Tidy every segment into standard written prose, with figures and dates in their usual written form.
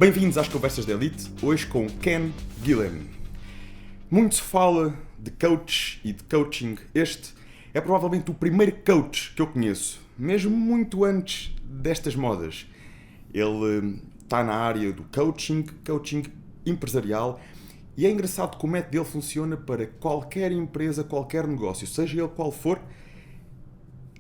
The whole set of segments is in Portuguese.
Bem-vindos às Conversas da Elite, hoje com Ken Guilhem. Muito se fala de coach e de coaching. Este é provavelmente o primeiro coach que eu conheço, mesmo muito antes destas modas. Ele está na área do coaching empresarial, e é engraçado que o método dele funciona para qualquer empresa, qualquer negócio, seja ele qual for.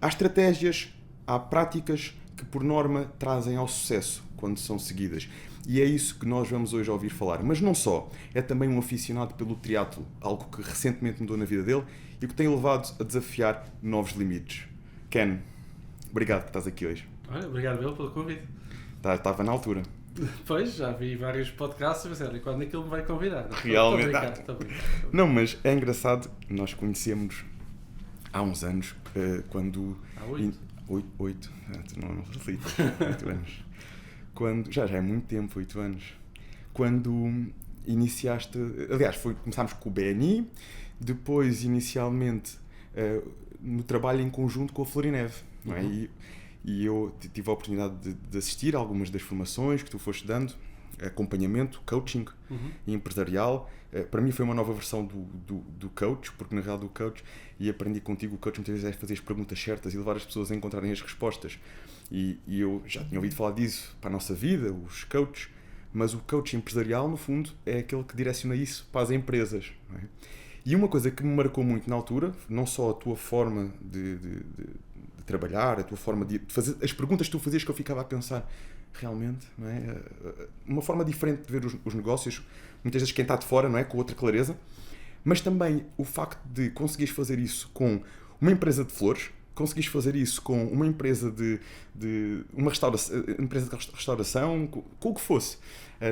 Há estratégias, há práticas que por norma trazem ao sucesso quando são seguidas. E é isso que nós vamos hoje ouvir falar. Mas não só, é também um aficionado pelo triatlo, algo que recentemente mudou na vida dele e que tem levado a desafiar novos limites. Ken, obrigado por estás aqui hoje. Olha, obrigado pelo convite. Estava na altura. Pois, já vi vários podcasts, mas olha, quando é que ele me vai convidar? Realmente. Estou a brincar. Não, mas é engraçado, nós conhecemos há uns anos, quando... Há 8? 8 não reflito, 8 anos. Quando, já é muito tempo, 8 anos. Quando iniciaste... Aliás, começámos com o BNI, depois, inicialmente, no trabalho em conjunto com a Florineve, não é? E eu tive a oportunidade de assistir a algumas das formações que tu foste dando, acompanhamento, coaching empresarial. Para mim foi uma nova versão do coach, porque na realidade o coach, e aprendi contigo, o coach muitas vezes é fazer as perguntas certas e levar as pessoas a encontrarem as respostas. E eu já tinha ouvido falar disso para a nossa vida, os coaches, mas o coach empresarial, no fundo, é aquele que direciona isso para as empresas, não é? E uma coisa que me marcou muito na altura, não só a tua forma de trabalhar, a tua forma de fazer, as perguntas que tu fazias, que eu ficava a pensar, realmente, não é? Uma forma diferente de ver os negócios, muitas vezes quem está de fora, não é? Com outra clareza, mas também o facto de conseguires fazer isso com uma empresa de flores, conseguires fazer isso com uma empresa de restauração, com o que fosse.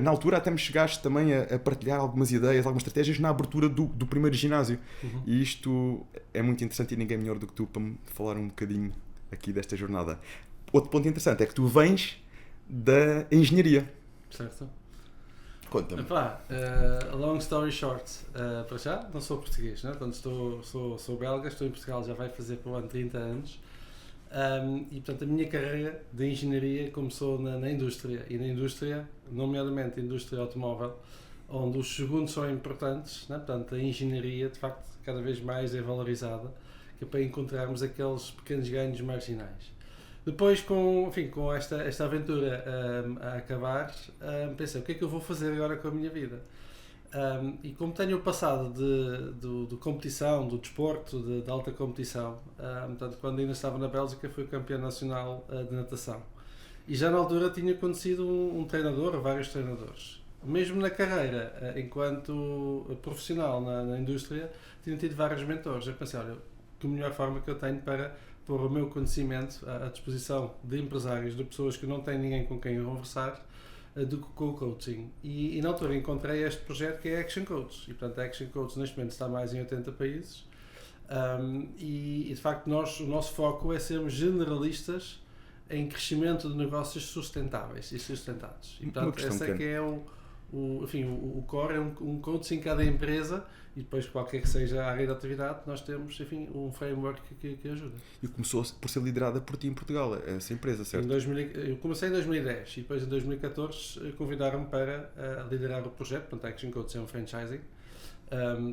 Na altura até me chegaste também a partilhar algumas ideias, algumas estratégias na abertura do primeiro ginásio. E isto é muito interessante e ninguém melhor do que tu para me falar um bocadinho aqui desta jornada. Outro ponto interessante é que tu vens da engenharia. Certo. Conta-me. Long story short, para já não sou português, né? Portanto sou belga, estou em Portugal, já vai fazer para o ano 30 anos. E portanto a minha carreira de engenharia começou na indústria, e na indústria, nomeadamente a indústria automóvel, onde os segundos são importantes, né? Portanto a engenharia de facto cada vez mais é valorizada, que é para encontrarmos aqueles pequenos ganhos marginais. Depois, com esta aventura a acabar, pensei, o que é que eu vou fazer agora com a minha vida? E como tenho o passado de competição, do desporto, de alta competição, portanto, quando ainda estava na Bélgica, fui campeão nacional de natação. E já na altura tinha conhecido um treinador, vários treinadores. Mesmo na carreira, enquanto profissional na indústria, tinha tido vários mentores. Eu pensei, olha, que melhor forma que eu tenho para pôr o meu conhecimento à disposição de empresários, de pessoas que não têm ninguém com quem conversar, do que com o coaching. E na altura encontrei este projeto que é Action Coach. E portanto a Action Coach neste momento está mais em 80 países. E de facto o nosso foco é sermos generalistas em crescimento de negócios sustentáveis e sustentados. E portanto esse é que é o core, é um coach em cada empresa, e depois qualquer que seja a área de atividade nós temos, enfim, um framework que ajuda. E começou por ser liderada por ti em Portugal, essa empresa, certo? Eu comecei em 2010 e depois em 2014 convidaram-me para liderar o projeto. Portanto, a Action Coach é um franchising,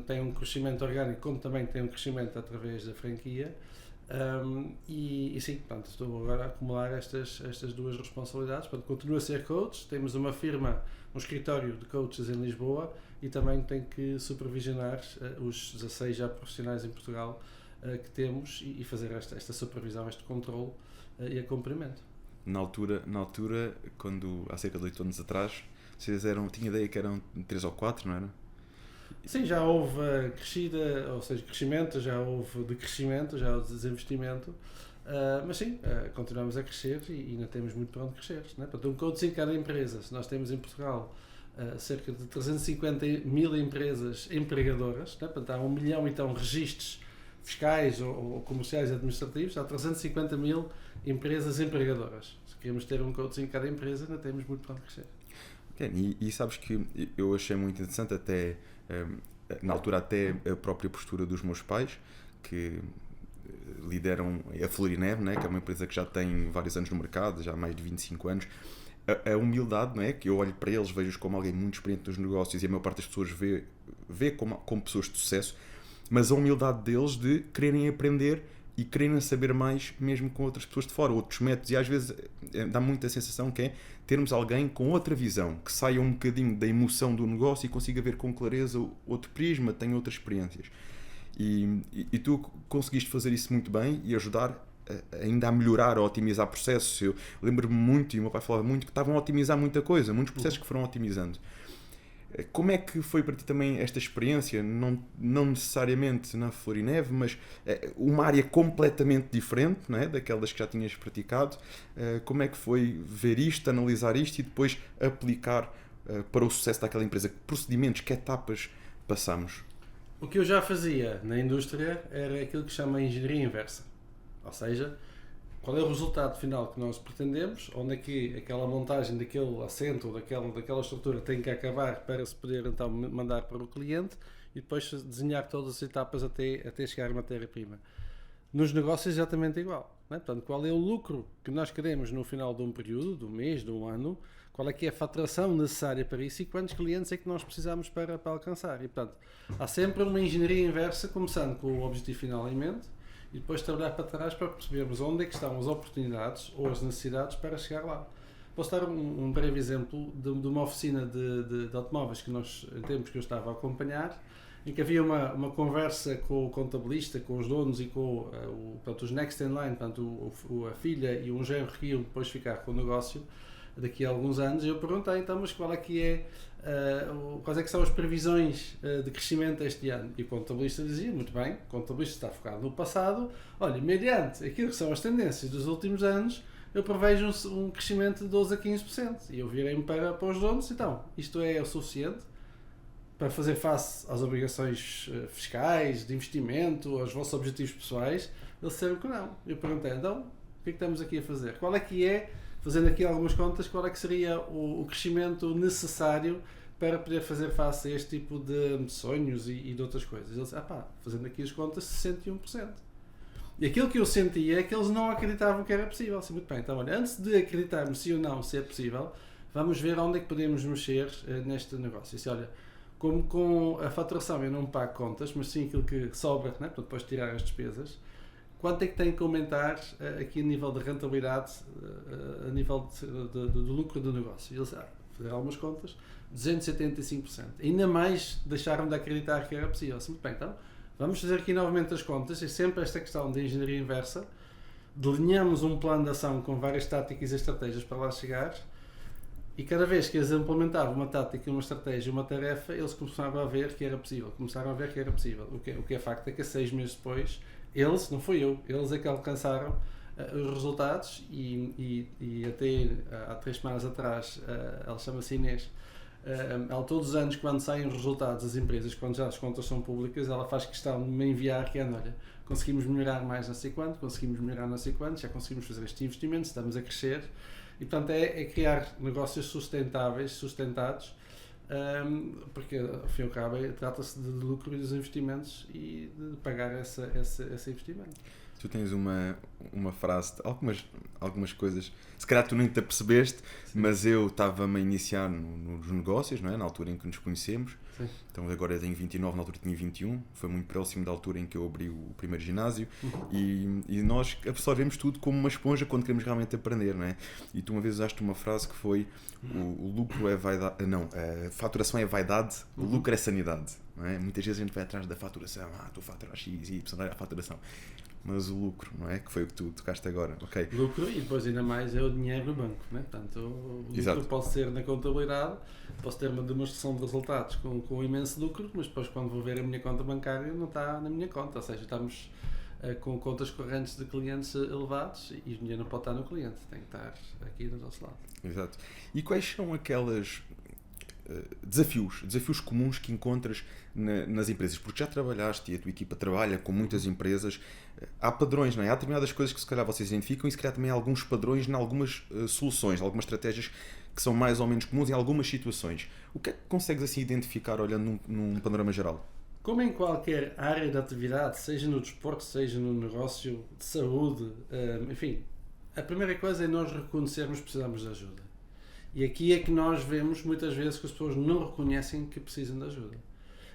tem um crescimento orgânico, como também tem um crescimento através da franquia. E sim, portanto, estou agora a acumular estas duas responsabilidades. Portanto, continuo a ser coach, temos uma firma, um escritório de coaches em Lisboa, e também tenho que supervisionar os 16 já profissionais em Portugal que temos, e fazer esta supervisão, este controle e acompanhamento. Na altura, quando há cerca de 8 anos atrás, vocês tinha ideia que eram 3 ou 4, não era? Sim, já houve crescida, ou seja, crescimento, já houve decrescimento, já houve desinvestimento, mas sim, continuamos a crescer e ainda temos muito para onde crescer, né? Portanto, um coach em cada empresa. Se nós temos em Portugal cerca de 350 mil empresas empregadoras, né? Portanto, há 1 milhão então registros fiscais ou comerciais administrativos, há 350 mil empresas empregadoras. Se queremos ter um coach em cada empresa, ainda temos muito para onde crescer. E sabes que eu achei muito interessante, até na altura, até a própria postura dos meus pais, que lideram a Florineve, né, que é uma empresa que já tem vários anos no mercado, já há mais de 25 anos, a humildade, não é? Que eu olho para eles, vejo-os como alguém muito experiente nos negócios e a maior parte das pessoas vê como pessoas de sucesso, mas a humildade deles de quererem aprender e quererem saber mais mesmo com outras pessoas de fora, outros métodos, e às vezes dá muita sensação que é termos alguém com outra visão, que saia um bocadinho da emoção do negócio e consiga ver com clareza outro prisma, tenha outras experiências. E tu conseguiste fazer isso muito bem e ajudar ainda a melhorar, a otimizar processos. Eu lembro-me muito, e o meu pai falava muito, que estavam a otimizar muita coisa, muitos processos que foram otimizando. Como é que foi para ti também esta experiência, não necessariamente na Florineve, mas uma área completamente diferente, não é? Daquelas que já tinhas praticado? Como é que foi ver isto, analisar isto e depois aplicar para o sucesso daquela empresa? Que procedimentos, que etapas passamos? O que eu já fazia na indústria era aquilo que se chama engenharia inversa. Ou seja, qual é o resultado final que nós pretendemos, onde é que aquela montagem daquele assento ou daquela estrutura tem que acabar para se poder então mandar para o cliente e depois desenhar todas as etapas até chegar à matéria-prima. Nos negócios é exatamente igual. Não é? Portanto, qual é o lucro que nós queremos no final de um período, do mês, do ano, qual é que é a faturação necessária para isso e quantos clientes é que nós precisamos para alcançar. E, portanto, há sempre uma engenharia inversa, começando com o objetivo final em mente, e depois trabalhar para trás para percebermos onde é que estão as oportunidades ou as necessidades para chegar lá. Posso dar um breve exemplo de uma oficina de automóveis que em tempos que eu estava a acompanhar, em que havia uma conversa com o contabilista, com os donos e com portanto, os next in line, portanto, a filha e um genro que iam depois ficar com o negócio daqui a alguns anos. E eu perguntei então, mas qual é que é quais é que são as previsões de crescimento este ano? E o contabilista dizia, muito bem, o contabilista está focado no passado, olha, mediante aquilo que são as tendências dos últimos anos, eu prevejo um crescimento de 12% a 15%. E eu virei-me para os donos, então, isto é o suficiente para fazer face às obrigações fiscais, de investimento, aos vossos objetivos pessoais? Eles disseram que não. Eu perguntei, então, o que é que estamos aqui a fazer? Qual é que é, fazendo aqui algumas contas, qual é que seria o crescimento necessário para poder fazer face a este tipo de sonhos e de outras coisas? Eles disseram, fazendo aqui as contas, 61%. E aquilo que eu sentia é que eles não acreditavam que era possível. Assim, muito bem, então, olha, antes de acreditarmos sim ou não se é possível, vamos ver onde é que podemos mexer neste negócio. E disse, olha, como com a faturação eu não pago contas, mas sim aquilo que sobra, né, para depois tirar as despesas, quanto é que tem que aumentar aqui a nível de rentabilidade, a nível do lucro do negócio? E eles fizeram algumas contas, 275%. Ainda mais deixaram de acreditar que era possível. Assim, muito bem, então, vamos fazer aqui novamente as contas, e sempre esta questão de engenharia inversa, delineamos um plano de ação com várias táticas e estratégias para lá chegar, e cada vez que eles implementavam uma tática, uma estratégia, uma tarefa, eles começaram a ver que era possível. O que é facto é que 6 meses depois, eles, não fui eu, eles é que alcançaram os resultados e até há 3 semanas atrás, ela chama-se Inês, ela todos os anos quando saem os resultados das empresas, quando já as contas são públicas, ela faz questão de me enviar que olha, conseguimos melhorar mais não sei quanto, conseguimos melhorar não sei quanto, já conseguimos fazer este investimento, estamos a crescer. E, portanto, é criar negócios sustentáveis, sustentados, porque, ao fim e ao cabo, trata-se de lucro e dos investimentos e de pagar esse investimento. Tu tens uma frase, algumas coisas, se calhar tu nem te apercebeste, sim, mas eu estava-me a iniciar nos negócios, não é? Na altura em que nos conhecemos. Sim. Então agora eu tenho 29, na altura tinha 21, foi muito próximo da altura em que eu abri o primeiro ginásio. E nós absorvemos tudo como uma esponja quando queremos realmente aprender, não é? E tu uma vez usaste uma frase que foi o lucro é vaidade, não, a faturação é vaidade, o lucro é sanidade, não é? Muitas vezes a gente vai atrás da faturação, estou a faturar X, Y, a faturação. Mas o lucro, não é? Que foi o que tu tocaste agora, ok? Lucro e depois ainda mais é o dinheiro do banco, não é? Portanto, o lucro Exato. Pode ser na contabilidade, posso ter uma demonstração de resultados com imenso lucro, mas depois quando vou ver a minha conta bancária não está na minha conta, ou seja, estamos com contas correntes de clientes elevados e o dinheiro não pode estar no cliente, tem que estar aqui do nosso lado. Exato. E quais são aquelas desafios comuns que encontras nas empresas? Porque já trabalhaste e a tua equipa trabalha com muitas empresas, há padrões, não é? Há determinadas coisas que se calhar vocês identificam e se calhar também há alguns padrões em algumas soluções, algumas estratégias que são mais ou menos comuns em algumas situações. O que é que consegues assim identificar olhando num panorama geral? Como em qualquer área de atividade, seja no desporto, seja no negócio de saúde, enfim, a primeira coisa é nós reconhecermos que precisamos de ajuda. E aqui é que nós vemos muitas vezes que as pessoas não reconhecem que precisam de ajuda.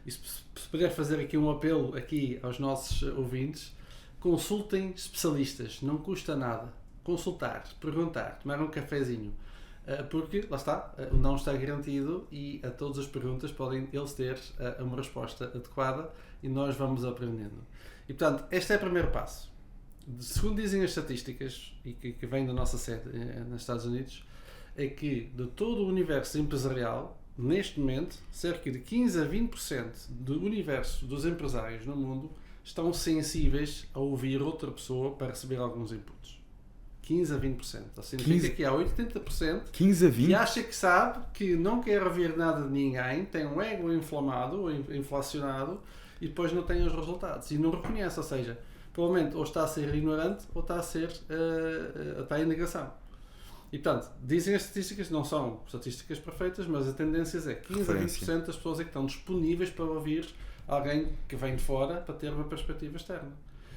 E se puder fazer aqui um apelo aqui aos nossos ouvintes, consultem especialistas, não custa nada. Consultar, perguntar, tomar um cafezinho. Porque, lá está, o não está garantido e a todas as perguntas podem eles ter uma resposta adequada e nós vamos aprendendo. E, portanto, este é o primeiro passo. Segundo dizem as estatísticas, e que vem da nossa sede nos Estados Unidos, é que de todo o universo empresarial, neste momento, cerca de 15 a 20% do universo dos empresários no mundo estão sensíveis a ouvir outra pessoa para receber alguns inputs. 15 a 20%. Ou significa que há 80% 15 a 20? que acha que sabe, que não quer ouvir nada de ninguém, tem um ego inflamado ou inflacionado e depois não tem os resultados. E não reconhece, ou seja, provavelmente ou está a ser ignorante ou está a ser está em negação. E portanto, dizem as estatísticas, não são estatísticas perfeitas, mas a tendência é 15 a 20% das pessoas é que estão disponíveis para ouvir alguém que vem de fora para ter uma perspectiva externa.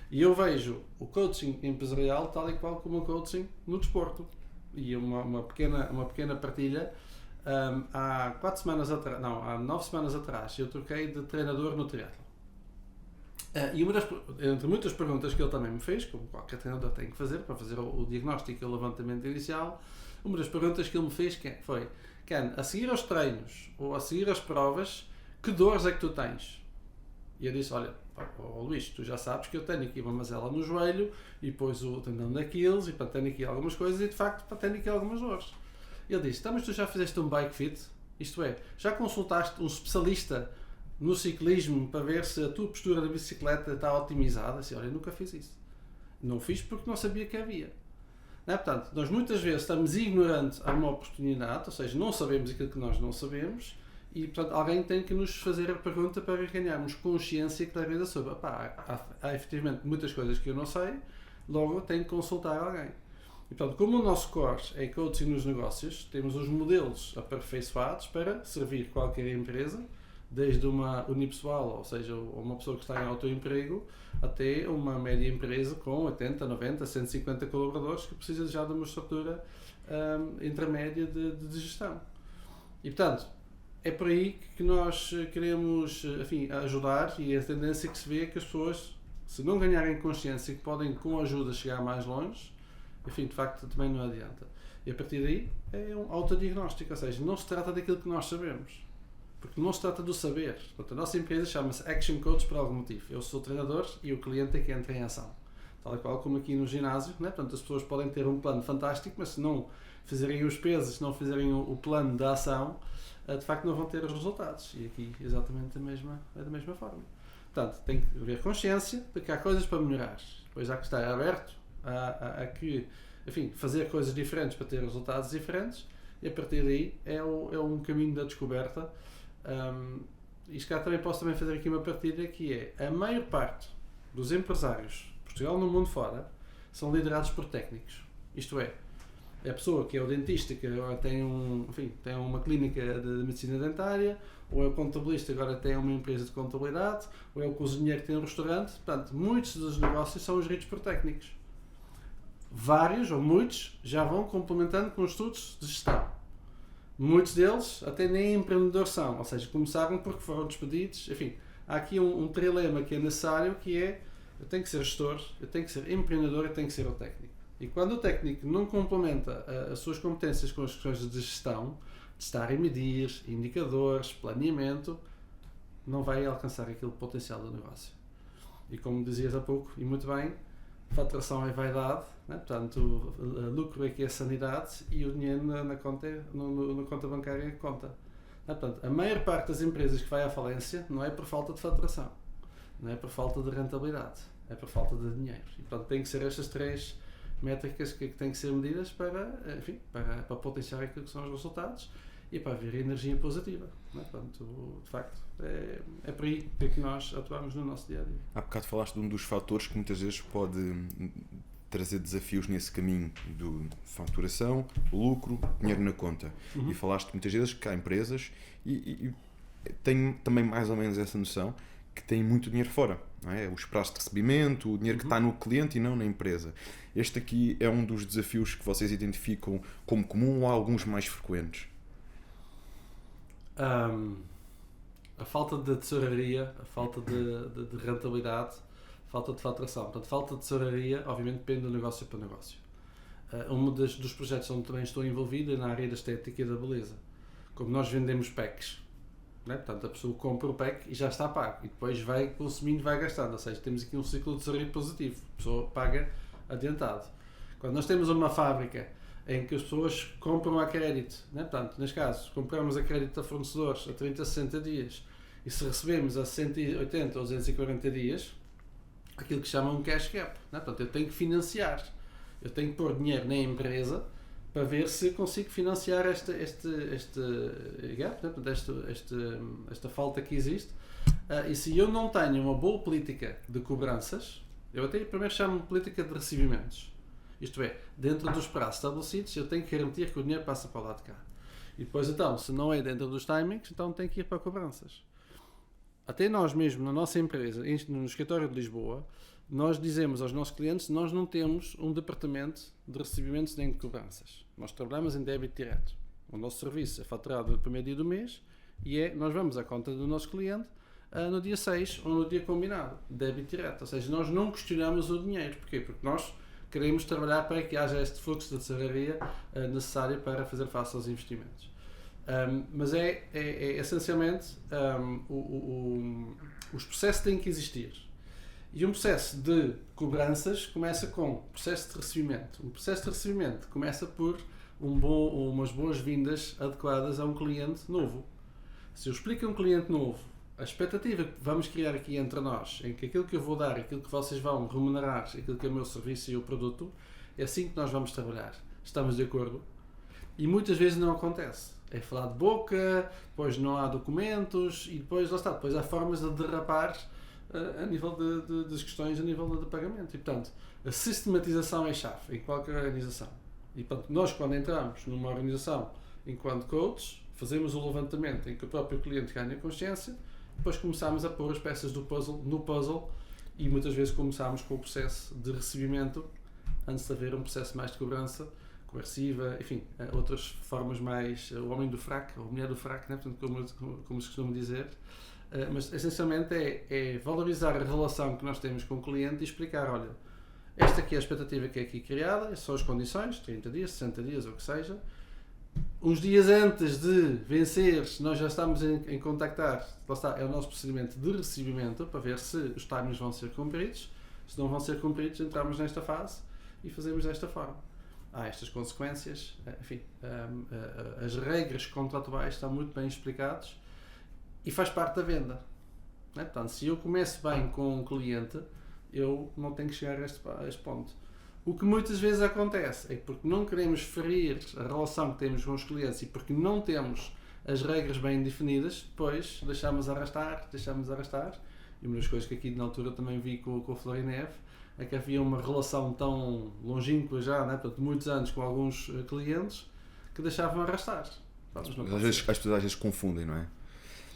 E eu vejo o coaching empresarial tal e qual como o coaching no desporto. E uma pequena partilha. Há 9 semanas atrás, eu troquei de treinador no triatlo. E entre muitas perguntas que ele também me fez, como qualquer treinador tem que fazer para fazer o diagnóstico e o levantamento inicial, uma das perguntas que ele me fez foi: Ken, a seguir aos treinos ou a seguir as provas, que dores é que tu tens? E eu disse: olha, Luís, tu já sabes que eu tenho aqui uma mazela no joelho e depois o tendão de Aquiles e para tenho aqui algumas coisas e de facto para tenho aqui algumas dores. Ele disse: mas tu já fizeste um bike fit? Isto é, já consultaste um especialista no ciclismo para ver se a tua postura da bicicleta está otimizada? Assim, olha, eu nunca fiz isso. Não fiz porque não sabia que havia. Não é? Portanto, nós muitas vezes estamos ignorantes a uma oportunidade, ou seja, não sabemos aquilo que nós não sabemos. E, portanto, alguém tem que nos fazer a pergunta para ganharmos consciência clareza sobre há efetivamente muitas coisas que eu não sei, logo tenho que consultar alguém. E, portanto, como o nosso core é coaching nos negócios, temos os modelos aperfeiçoados para servir qualquer empresa, desde uma unipessoal, ou seja, uma pessoa que está em autoemprego, até uma média empresa com 80, 90, 150 colaboradores que precisa já de uma estrutura intermédia de gestão. E, portanto, é por aí que nós queremos, enfim, ajudar, e a tendência que se vê é que as pessoas, se não ganharem consciência que podem, com ajuda, chegar mais longe, enfim, de facto, também não adianta. E a partir daí é um autodiagnóstico, ou seja, não se trata daquilo que nós sabemos, porque não se trata do saber. Portanto, a nossa empresa chama-se Action Coach por algum motivo. Eu sou o treinador e o cliente é que entra em ação. Tal e qual como aqui no ginásio, né? Portanto, as pessoas podem ter um plano fantástico, mas se não fizerem os pesos, se não fizerem o plano da ação, de facto não vão ter os resultados. E aqui exatamente da mesma forma. Portanto, tem que haver consciência de que há coisas para melhorar. Depois há que estar aberto a que, enfim, fazer coisas diferentes para ter resultados diferentes, e a partir daí é um caminho da descoberta. E se calhar também posso fazer aqui uma partilha, que é: a maior parte dos empresários, Portugal no mundo fora, são liderados por técnicos. Isto é a pessoa que é o dentista, que agora tem uma clínica de medicina dentária, ou é o contabilista que agora tem uma empresa de contabilidade, ou é o cozinheiro que tem um restaurante. Portanto, muitos dos negócios são geridos por técnicos. Vários, ou muitos, já vão complementando com estudos de gestão. Muitos deles até nem empreendedores são, ou seja, começaram porque foram despedidos. Enfim, há aqui um trilema que é necessário, que é: eu tenho que ser gestor, eu tenho que ser empreendedor, eu tenho que ser o técnico. E quando o técnico não complementa as suas competências com as questões de gestão, de estar a medir, indicadores, planeamento, não vai alcançar aquele potencial do negócio. E como dizias há pouco, e muito bem, faturação é vaidade, né? Portanto, lucro é que é sanidade, e o dinheiro na conta bancária é que conta. Portanto, a maior parte das empresas que vai à falência não é por falta de faturação, não é por falta de rentabilidade, é por falta de dinheiro. E, portanto, tem que ser estas três métricas que têm que ser medidas para potenciar aquilo que são os resultados e para haver energia positiva. Não é? Portanto, de facto, é por aí que nós atuamos no nosso dia a dia. Há bocado falaste de um dos fatores que muitas vezes pode trazer desafios nesse caminho de faturação, lucro, dinheiro na conta. E falaste muitas vezes que há empresas, e tenho também mais ou menos essa noção, que têm muito dinheiro fora, não é? Os prazos de recebimento, o dinheiro que está no cliente e não na empresa. Este aqui é um dos desafios que vocês identificam como comum ou há alguns mais frequentes? A falta de tesouraria, a falta de rentabilidade, a falta de faturação. Portanto, falta de tesouraria, obviamente, depende do negócio para negócio. Dos projetos onde também estou envolvido é na área da estética e da beleza. Como nós vendemos packs, né? Portanto, a pessoa compra o pack e já está pago. E depois vai consumindo e vai gastando. Ou seja, temos aqui um ciclo de tesouraria positivo. A pessoa paga adiantado. Quando nós temos uma fábrica em que as pessoas compram a crédito, né? Portanto, neste caso, compramos a crédito a fornecedores a 30, 60 dias e se recebemos a 180 ou 240 dias, aquilo que chamam um cash gap. Né? Portanto, eu tenho que financiar, eu tenho que pôr dinheiro na empresa para ver se consigo financiar este gap, né? Portanto, esta falta que existe. E se eu não tenho uma boa política de cobranças, eu até primeiro chamo de política de recebimentos. Isto é, dentro dos prazos estabelecidos, eu tenho que garantir que o dinheiro passa para o lado de cá. E depois, então, se não é dentro dos timings, então tem que ir para cobranças. Até nós mesmo, na nossa empresa, no escritório de Lisboa, nós dizemos aos nossos clientes que nós não temos um departamento de recebimentos nem de cobranças. Nós trabalhamos em débito direto. O nosso serviço é faturado no primeiro dia do mês e nós vamos à conta do nosso cliente no dia 6 ou no dia combinado, débito direto. Ou seja, nós não questionamos o dinheiro. Porquê? Porque nós queremos trabalhar para que haja este fluxo de tesouraria necessário para fazer face aos investimentos. Mas essencialmente os processos têm que existir. E um processo de cobranças começa com um processo de recebimento. Um processo de recebimento começa por umas boas-vindas adequadas a um cliente novo. Se eu explico a um cliente novo a expectativa que vamos criar aqui entre nós, em que aquilo que eu vou dar, aquilo que vocês vão remunerar, aquilo que é o meu serviço e o produto, é assim que nós vamos trabalhar. Estamos de acordo? E muitas vezes não acontece. É falar de boca, depois não há documentos e depois, lá está, depois há formas de derrapar a nível das questões, a nível de pagamento. E, portanto, a sistematização é chave em qualquer organização. E, portanto, nós quando entramos numa organização enquanto coaches, fazemos o levantamento em que o próprio cliente ganha consciência, depois começamos a pôr as peças do puzzle no puzzle e muitas vezes começamos com o processo de recebimento antes de haver um processo mais de cobrança coerciva, enfim, outras formas mais, o homem do fraco, ou a mulher do fraco, né? Portanto, como se costuma dizer, mas essencialmente é valorizar a relação que nós temos com o cliente e explicar, olha, esta aqui é a expectativa que é aqui criada, estas são as condições, 30 dias, 60 dias, ou o que seja. Uns dias antes de vencer, nós já estamos em contactar, lá está, é o nosso procedimento de recebimento, para ver se os timings vão ser cumpridos. Se não vão ser cumpridos, entramos nesta fase e fazemos desta forma. Há estas consequências, enfim, as regras contratuais estão muito bem explicadas e faz parte da venda. Né? Portanto, se eu começo bem com um cliente, eu não tenho que chegar a este ponto. O que muitas vezes acontece é que porque não queremos ferir a relação que temos com os clientes e porque não temos as regras bem definidas, depois deixamos arrastar. E uma das coisas que aqui na altura também vi com o Flor e Neve é que havia uma relação tão longínqua já, né, portanto, muitos anos com alguns clientes que deixavam arrastar. As pessoas às vezes confundem, não é?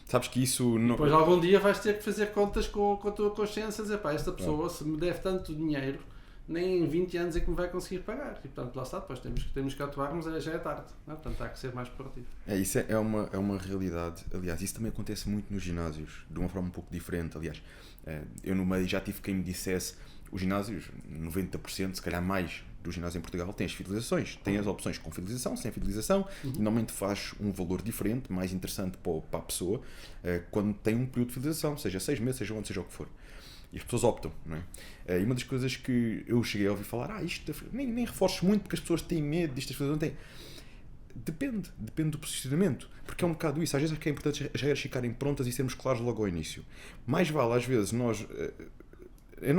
Sabes que isso não... Depois algum dia vais ter que fazer contas com a tua consciência e dizer, pá, esta pessoa se me deve tanto dinheiro, nem em 20 anos é que me vai conseguir pagar. E portanto, lá está, depois temos que atuar, mas já é tarde. Não é? Portanto, há que ser mais proativo. Isso é uma realidade. Aliás, isso também acontece muito nos ginásios, de uma forma um pouco diferente. Aliás, eu no meio já tive quem me dissesse, os ginásios, 90%, se calhar mais, do ginásio em Portugal tem as fidelizações, tem as opções com fidelização, sem fidelização, e normalmente faz um valor diferente, mais interessante para a pessoa, quando tem um período de fidelização, seja 6 meses, seja onde, seja o que for. E as pessoas optam, não é? E uma das coisas que eu cheguei a ouvir falar, isto nem reforço muito porque as pessoas têm medo disto, as pessoas não têm. Depende do posicionamento, porque é um bocado isso. Às vezes é que é importante as regras ficarem prontas e sermos claros logo ao início. Mais vale, às vezes, nós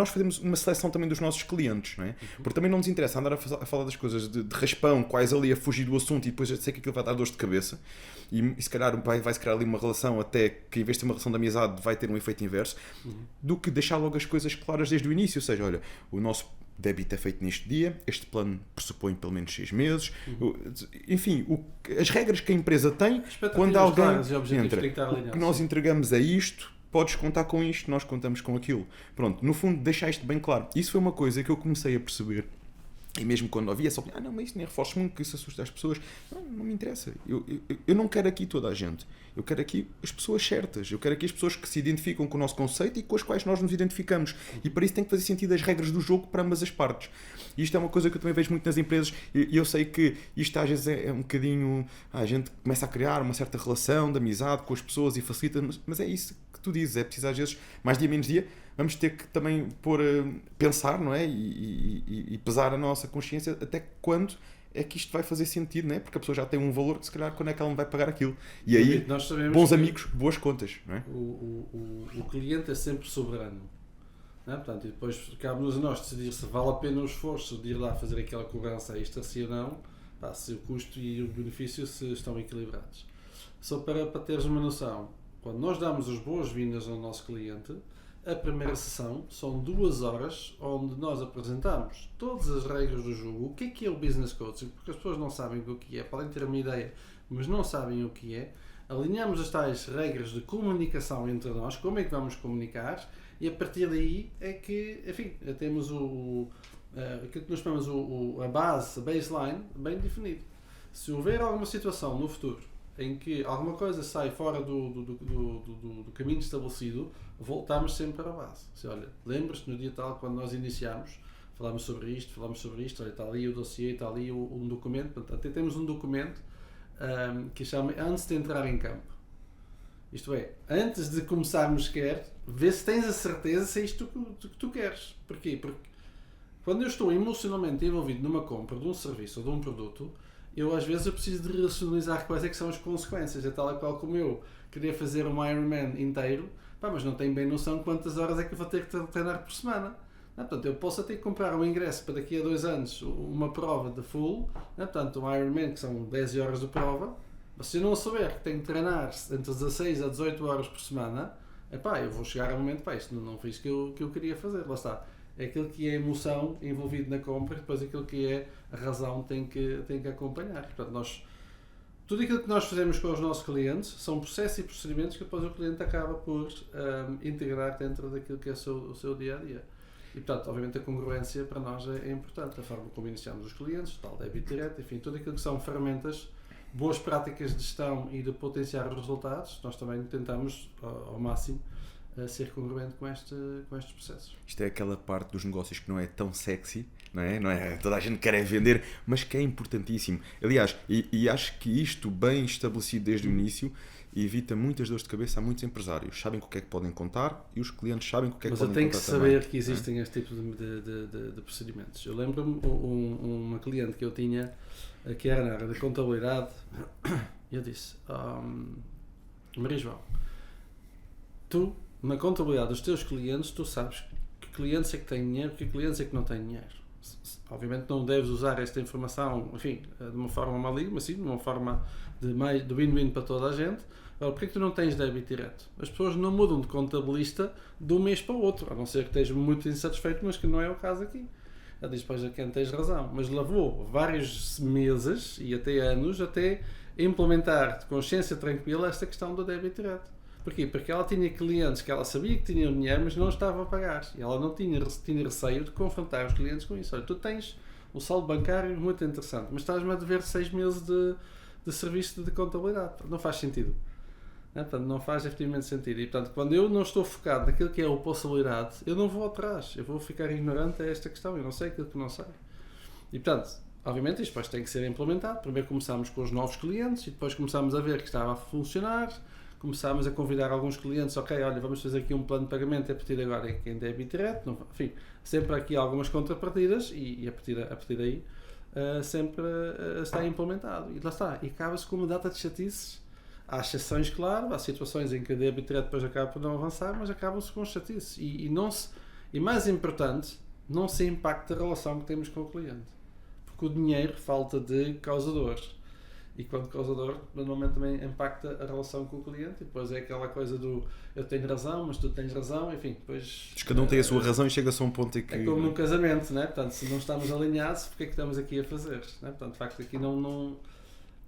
fazemos uma seleção também dos nossos clientes, não é? Porque também não nos interessa andar a falar das coisas de raspão, quase ali a fugir do assunto e depois eu sei que aquilo vai dar dores de cabeça e se calhar vai-se criar ali uma relação até que em vez de ter uma relação de amizade vai ter um efeito inverso, do que deixar logo as coisas claras desde o início. Ou seja, olha, o nosso débito é feito neste dia, este plano pressupõe pelo menos 6 meses, enfim, as regras que a empresa tem quando alguém entra, o que nós entregamos é isto, podes contar com isto, nós contamos com aquilo. Pronto, no fundo, deixar isto bem claro. Isso foi uma coisa que eu comecei a perceber. E mesmo quando havia só, não, mas isso nem reforço muito, que isso assusta as pessoas. Não me interessa. Eu não quero aqui toda a gente. Eu quero aqui as pessoas certas. Eu quero aqui as pessoas que se identificam com o nosso conceito e com as quais nós nos identificamos. E para isso tem que fazer sentido as regras do jogo para ambas as partes. E isto é uma coisa que eu também vejo muito nas empresas. E eu sei que isto às vezes é um bocadinho... A gente começa a criar uma certa relação de amizade com as pessoas e facilita. Mas é isso que tu dizes. É preciso às vezes, mais dia menos dia, vamos ter que também pensar, não é? E pesar a nossa consciência até quando é que isto vai fazer sentido, não é? Porque a pessoa já tem um valor que se calhar quando é que ela me vai pagar aquilo. E aí, bons amigos, boas contas, não é? O cliente é sempre soberano. Não é? Portanto, e depois cabe-nos a nós decidir se vale a pena o esforço de ir lá fazer aquela cobrança extra, se ou não, se o custo e o benefício se estão equilibrados. Só para teres uma noção, quando nós damos as boas-vindas ao nosso cliente, a primeira sessão são 2 horas onde nós apresentamos todas as regras do jogo. O que é o Business Coaching? Porque as pessoas não sabem o que é, podem ter uma ideia, mas não sabem o que é. Alinhamos as tais regras de comunicação entre nós, como é que vamos comunicar, e a partir daí é que, enfim, temos aquilo que nós chamamos a base, a baseline, bem definido. Se houver alguma situação no futuro em que alguma coisa sai fora do caminho estabelecido, voltamos sempre para a base. Olha, lembras-te no dia tal, quando nós iniciámos, falámos sobre isto, olha, está ali o dossiê, está ali um documento, portanto, até temos um documento que chama Antes de Entrar em Campo. Isto é, antes de começarmos sequer, vê se tens a certeza se é isto que tu queres. Porquê? Porque quando eu estou emocionalmente envolvido numa compra de um serviço ou de um produto, eu às vezes preciso de racionalizar quais é que são as consequências. É tal e qual como eu queria fazer um Ironman inteiro, mas não tenho bem noção de quantas horas é que eu vou ter que treinar por semana. Portanto, eu posso ter que comprar um ingresso para daqui a 2 anos, uma prova de full, portanto, um Ironman que são 10 horas de prova, mas se eu não souber que tenho que treinar entre 16 a 18 horas por semana, eu vou chegar a um momento, isto não foi isso que eu queria fazer, lá está. É aquilo que é a emoção envolvida na compra e depois aquilo que é a razão tem que acompanhar. Portanto, tudo aquilo que nós fazemos com os nossos clientes são processos e procedimentos que depois o cliente acaba por integrar dentro daquilo que é o seu dia-a-dia. E, portanto, obviamente a congruência para nós é importante. A forma como iniciamos os clientes, o tal débito direto, enfim, tudo aquilo que são ferramentas, boas práticas de gestão e de potenciar os resultados, nós também tentamos ao máximo ser congruente com estes processos. Isto é aquela parte dos negócios que não é tão sexy, não é? Toda a gente quer vender, mas que é importantíssimo. Aliás, e acho que isto bem estabelecido desde o início evita muitas dores de cabeça a muitos empresários. Sabem com o que é que podem contar e os clientes sabem com o que é que podem contar. Mas eu tenho que saber que existem este tipo de procedimentos. Eu lembro-me uma cliente que eu tinha que era na área da contabilidade e eu disse, Maria João, tu na contabilidade dos teus clientes, tu sabes que clientes é que têm dinheiro e que clientes é que não têm dinheiro. Obviamente não deves usar esta informação, enfim, de uma forma maligna, mas sim de uma forma de win-win para toda a gente. Agora, porquê que tu não tens débito direto? As pessoas não mudam de contabilista de um mês para o outro, a não ser que estejas muito insatisfeito, mas que não é o caso aqui. Ela diz, pois, a quem tens razão, mas levou vários meses e até anos até implementar de consciência tranquila esta questão do débito direto. Porquê? Porque ela tinha clientes que ela sabia que tinham dinheiro, mas não estava a pagar. E ela não tinha receio de confrontar os clientes com isso. Olha, tu tens um saldo bancário muito interessante, mas estás-me a dever 6 meses de serviço de contabilidade. Não faz sentido. Portanto, não faz efetivamente sentido. E, portanto, quando eu não estou focado naquilo que é a possibilidade, eu não vou atrás. Eu vou ficar ignorante a esta questão. Eu não sei aquilo que não sei. E, portanto, obviamente, isto depois tem que ser implementado. Primeiro começamos com os novos clientes e depois começamos a ver que estava a funcionar. Começámos a convidar alguns clientes, olha, vamos fazer aqui um plano de pagamento a partir de agora em débito direto, enfim, sempre aqui algumas contrapartidas e a partir daí sempre está implementado. E lá está, e acaba-se com uma data de chatices. Há exceções, claro, há situações em que a débito direto depois acaba por não avançar, mas acabam-se com chatices. E mais importante, não se impacta a relação que temos com o cliente. Porque o dinheiro falta de causadores. E quando causador, normalmente também impacta a relação com o cliente e depois é aquela coisa do eu tenho razão, mas tu tens razão, enfim, depois... Cada um tem a sua razão e chega-se a um ponto em que... É como num casamento, né? Portanto, se não estamos alinhados, porque é que estamos aqui a fazer? Né? Portanto, de facto, aqui não...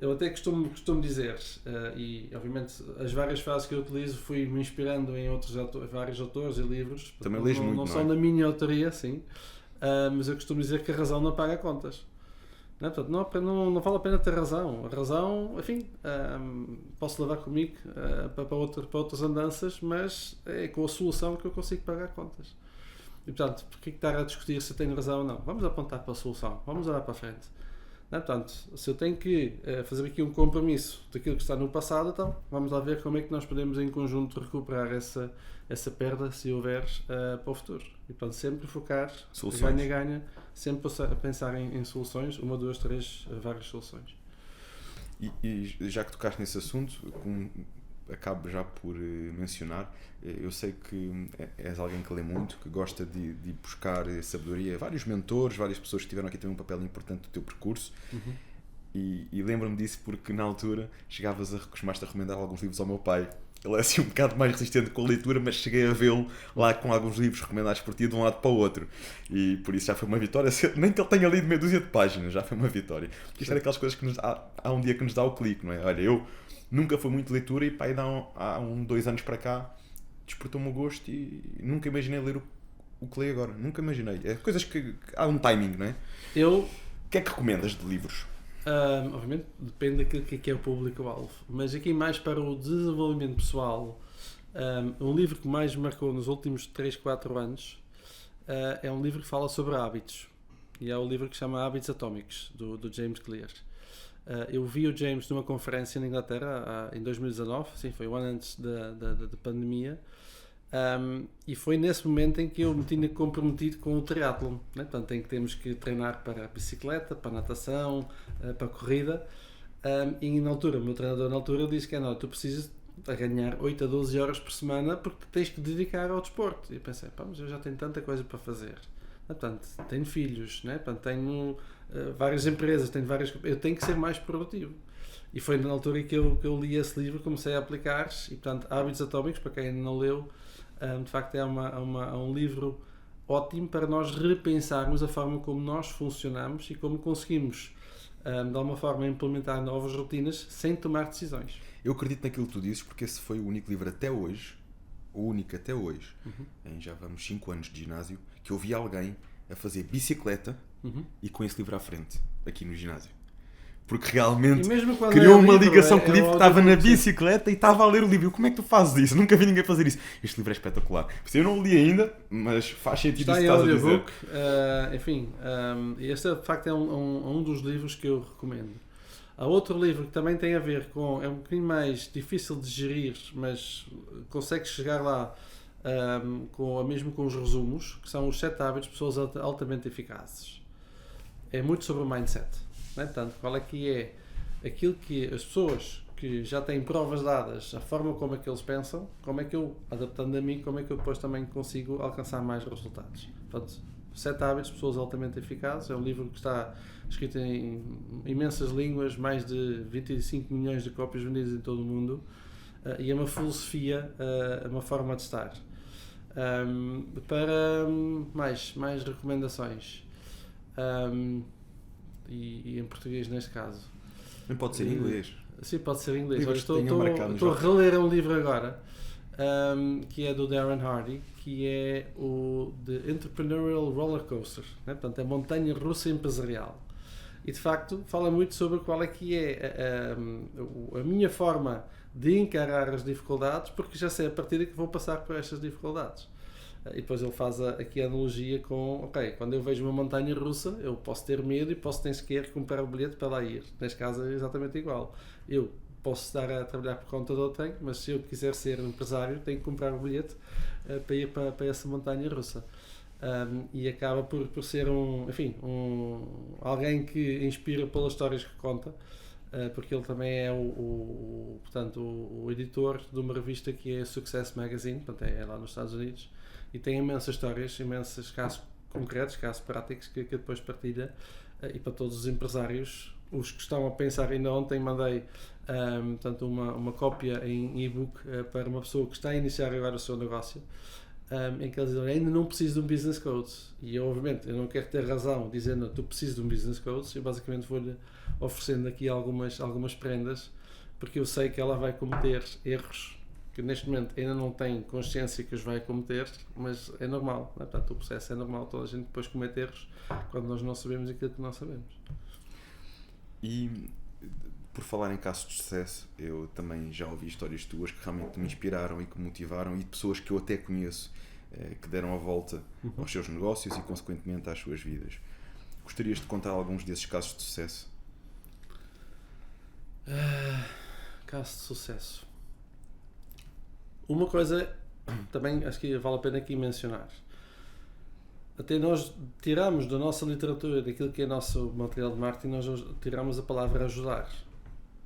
eu até costumo dizer, e obviamente as várias frases que eu utilizo fui me inspirando em vários autores e livros. Também lês muito, não são da minha autoria, sim, mas eu costumo dizer que a razão não paga contas. Não, portanto, não vale a pena ter razão. A razão, enfim, posso levar comigo para outras andanças, mas é com a solução que eu consigo pagar contas. E portanto, por que estar a discutir se eu tenho razão ou não? Vamos apontar para a solução, vamos olhar para a frente. Não, portanto, se eu tenho que fazer aqui um compromisso daquilo que está no passado, então vamos lá ver como é que nós podemos em conjunto recuperar essa perda, se houver, para o futuro. E portanto, sempre focar, ganha-ganha, sempre a pensar em soluções, 1, 2, 3, várias soluções. E já que tocaste nesse assunto, acabo já por mencionar, eu sei que és alguém que lê muito, que gosta de buscar sabedoria, vários mentores, várias pessoas que tiveram aqui também um papel importante no teu percurso. E lembro-me disso porque na altura costumaste a recomendar alguns livros ao meu pai. Ele é assim um bocado mais resistente com a leitura, mas cheguei a vê-lo lá com alguns livros recomendados por ti de um lado para o outro. E por isso já foi uma vitória, nem que ele tenha lido meia dúzia de páginas, já foi uma vitória. Porque isto é daquelas coisas que há um dia que nos dá o clique, não é? Olha, eu nunca fui muito de leitura e pá, há 2 anos para cá despertou-me o gosto e nunca imaginei ler o que leio agora. Nunca imaginei. É coisas que há um timing, não é? O que é que recomendas de livros? Obviamente depende daquilo que é o público-alvo, mas aqui mais para o desenvolvimento pessoal, um livro que mais me marcou nos últimos 3, 4 anos é um livro que fala sobre hábitos, e é o livro que se chama Hábitos Atómicos, do James Clear. Eu vi o James numa conferência na Inglaterra em 2019, sim, foi o ano antes da pandemia. E foi nesse momento em que eu me tinha comprometido com o triatlon, né? Portanto, temos que treinar para a bicicleta, para a natação, para a corrida, e na altura, o meu treinador na altura disse que tu precisas de ganhar 8 a 12 horas por semana porque tens que dedicar ao desporto. E eu pensei, mas eu já tenho tanta coisa para fazer. Portanto, tenho filhos, né? Portanto, tenho várias empresas, eu tenho que ser mais produtivo. E foi na altura que eu li esse livro, comecei a aplicar, e portanto, Hábitos Atómicos, para quem ainda não leu, de facto é um livro ótimo para nós repensarmos a forma como nós funcionamos e como conseguimos, de alguma forma, implementar novas rotinas sem tomar decisões. Eu acredito naquilo que tu dizes, porque esse foi o único livro até hoje, em já vamos 5 anos de ginásio, que eu vi alguém a fazer bicicleta e com esse livro à frente, aqui no ginásio. Porque realmente criou uma ligação com o livro, estava na bicicleta e estava a ler o livro. Como é que tu fazes isso? Nunca vi ninguém fazer isso. Este livro é espetacular. Eu não o li ainda, mas faz sentido isso que estás a dizer. Este de facto é um dos livros que eu recomendo. Há outro livro que também tem a ver com, é um bocadinho mais difícil de gerir, mas consegue chegar lá mesmo com os resumos, que são os 7 hábitos de pessoas altamente eficazes. É muito sobre o mindset. Portanto, qual é que é aquilo que as pessoas que já têm provas dadas, a forma como é que eles pensam, como é que eu, adaptando a mim, como é que eu depois também consigo alcançar mais resultados. Portanto, 7 hábitos de pessoas altamente eficazes, é um livro que está escrito em imensas línguas, mais de 25 milhões de cópias vendidas em todo o mundo, e é uma filosofia, uma forma de estar. Para mais recomendações, e em português neste caso. Não pode ser em inglês. Sim, pode ser em inglês. Estou a reler um livro agora, que é do Darren Hardy, que é o The Entrepreneurial Roller Coaster, né? Portanto, é a montanha russa empresarial. E de facto fala muito sobre qual é que é a minha forma de encarar as dificuldades, porque já sei a partir de que vou passar por estas dificuldades. E depois ele faz aqui a analogia com, quando eu vejo uma montanha russa, eu posso ter medo e posso nem sequer comprar o bilhete para lá ir. Neste caso é exatamente igual. Eu posso estar a trabalhar por conta do trem, mas se eu quiser ser empresário, tenho que comprar o bilhete para ir para essa montanha russa. E acaba por ser alguém que inspira pelas histórias que conta, porque ele também é portanto, o editor de uma revista que é Success Magazine, portanto é lá nos Estados Unidos, e tem imensas histórias, imensos casos concretos, casos práticos que depois partilha, e para todos os empresários, os que estão a pensar. Ainda ontem mandei portanto, uma cópia em e-book para uma pessoa que está a iniciar agora o seu negócio, em que eles dizem, ainda não preciso de um business coach. E eu, obviamente, eu não quero ter razão dizendo que tu precisas de um business coach. Eu basicamente vou-lhe oferecendo aqui algumas prendas, porque eu sei que ela vai cometer erros que neste momento ainda não tem consciência que os vai cometer, mas é normal, não é? Portanto, o processo é normal, toda a gente depois comete erros quando nós não sabemos aquilo que nós sabemos. E por falar em casos de sucesso, eu também já ouvi histórias tuas que realmente me inspiraram e que me motivaram, e de pessoas que eu até conheço que deram a volta aos seus negócios e consequentemente às suas vidas. Gostarias de contar alguns desses casos de sucesso? Caso de sucesso. Uma coisa também acho que vale a pena aqui mencionar. Até nós tiramos da nossa literatura, daquilo que é nosso material de marketing, nós tiramos a palavra ajudar.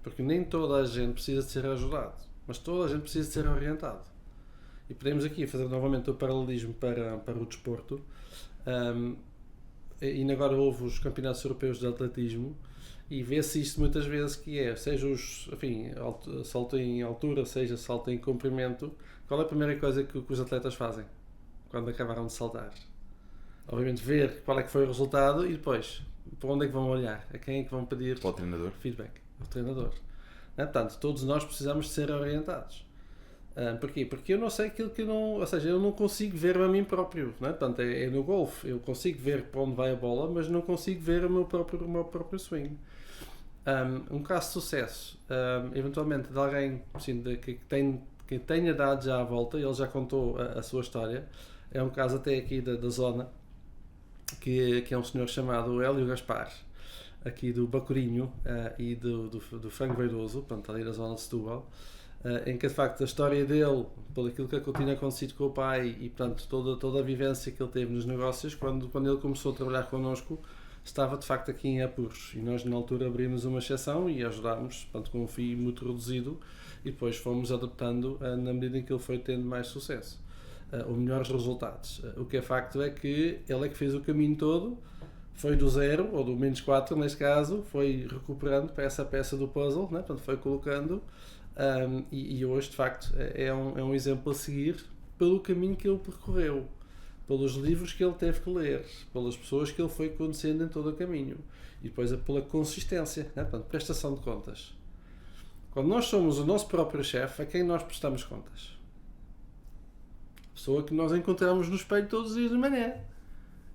Porque nem toda a gente precisa de ser ajudado, mas toda a gente precisa de ser orientado. E podemos aqui fazer novamente o paralelismo para o desporto. E agora houve os campeonatos europeus de atletismo, e vê-se isto muitas vezes, que é, seja salto em altura, seja salto em comprimento, qual é a primeira coisa que os atletas fazem quando acabaram de saltar? Obviamente ver qual é que foi o resultado e depois, para onde é que vão olhar? A quem é que vão pedir para o treinador? Feedback? O treinador. Portanto, todos nós precisamos de ser orientados. Porquê? Porque eu não sei aquilo que eu não... Ou seja, eu não consigo ver a mim próprio. Não é? Portanto, é no golfe. Eu consigo ver para onde vai a bola, mas não consigo ver o meu próprio swing. Um caso de sucesso, eventualmente, de alguém assim, que tenha dado já a volta, ele já contou a sua história. É um caso até aqui da zona, que é um senhor chamado Hélio Gaspar, aqui do Bacurinho e do Frango Veiroso, portanto, ali da zona de Setúbal, em que de facto a história dele, por aquilo que tinha acontecido com o pai e portanto toda a vivência que ele teve nos negócios, quando ele começou a trabalhar connosco, estava de facto aqui em apuros, e nós na altura abrimos uma exceção e ajudámos, portanto, com um FII muito reduzido, e depois fomos adaptando na medida em que ele foi tendo mais sucesso, ou melhores resultados. O que é facto é que ele é que fez o caminho todo, foi do 0, ou do menos 4 neste caso, foi recuperando peça a peça do puzzle, né? Portanto, foi colocando, e hoje de facto é um exemplo a seguir pelo caminho que ele percorreu, pelos livros que ele teve que ler, pelas pessoas que ele foi conhecendo em todo o caminho, e depois pela consistência, né? Portanto, prestação de contas. Quando nós somos o nosso próprio chefe, a quem nós prestamos contas? A pessoa que nós encontramos no espelho todos os dias de manhã.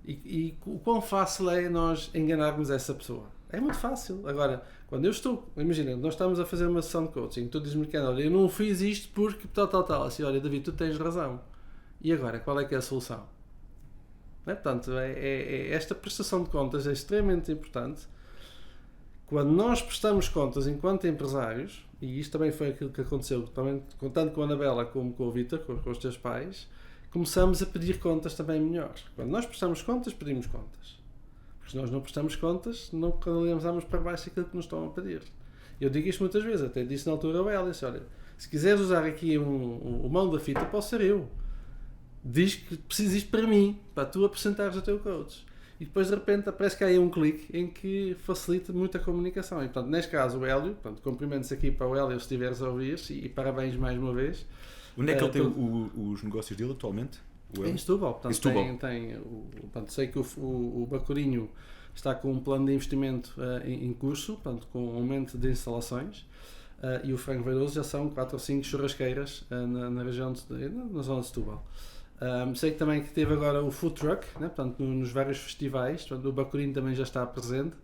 E o quão fácil é nós enganarmos essa pessoa? É muito fácil. Agora, quando eu estou... Imagina, nós estamos a fazer uma sessão de coaching, tu dizes-me que olha, eu não fiz isto porque tal. Assim, olha, David, tu tens razão. E agora, qual é que é a solução? Portanto, esta prestação de contas é extremamente importante. Quando nós prestamos contas enquanto empresários, e isto também foi aquilo que aconteceu tanto com a Anabela como com o Vítor, com os teus pais, começamos a pedir contas também melhores. Quando nós prestamos contas, pedimos contas. Porque se nós não prestamos contas, não canalizamos para baixo aquilo que nos estão a pedir. Eu digo isto muitas vezes, até disse na altura ao Hélio, disse, olha, se quiseres usar aqui o mão da fita, posso ser eu. Diz que precisas isto para mim, para tu apresentares o teu coach. E depois de repente aparece que há aí um clique em que facilita muito a comunicação. E portanto, neste caso o Hélio, portanto, cumprimentos aqui para o Hélio se estiveres a ouvir, e parabéns mais uma vez. Onde é que ele tem os negócios dele atualmente? Em Setúbal. Portanto, Setúbal. Portanto, sei que o Bacurinho está com um plano de investimento em curso, portanto, com aumento de instalações, e o Frango Veiroso já são 4 ou 5 churrasqueiras na região na zona de Setúbal. Sei que também que teve agora o Food Truck, né? Portanto, nos vários festivais, portanto, o Bacurinho também já está presente,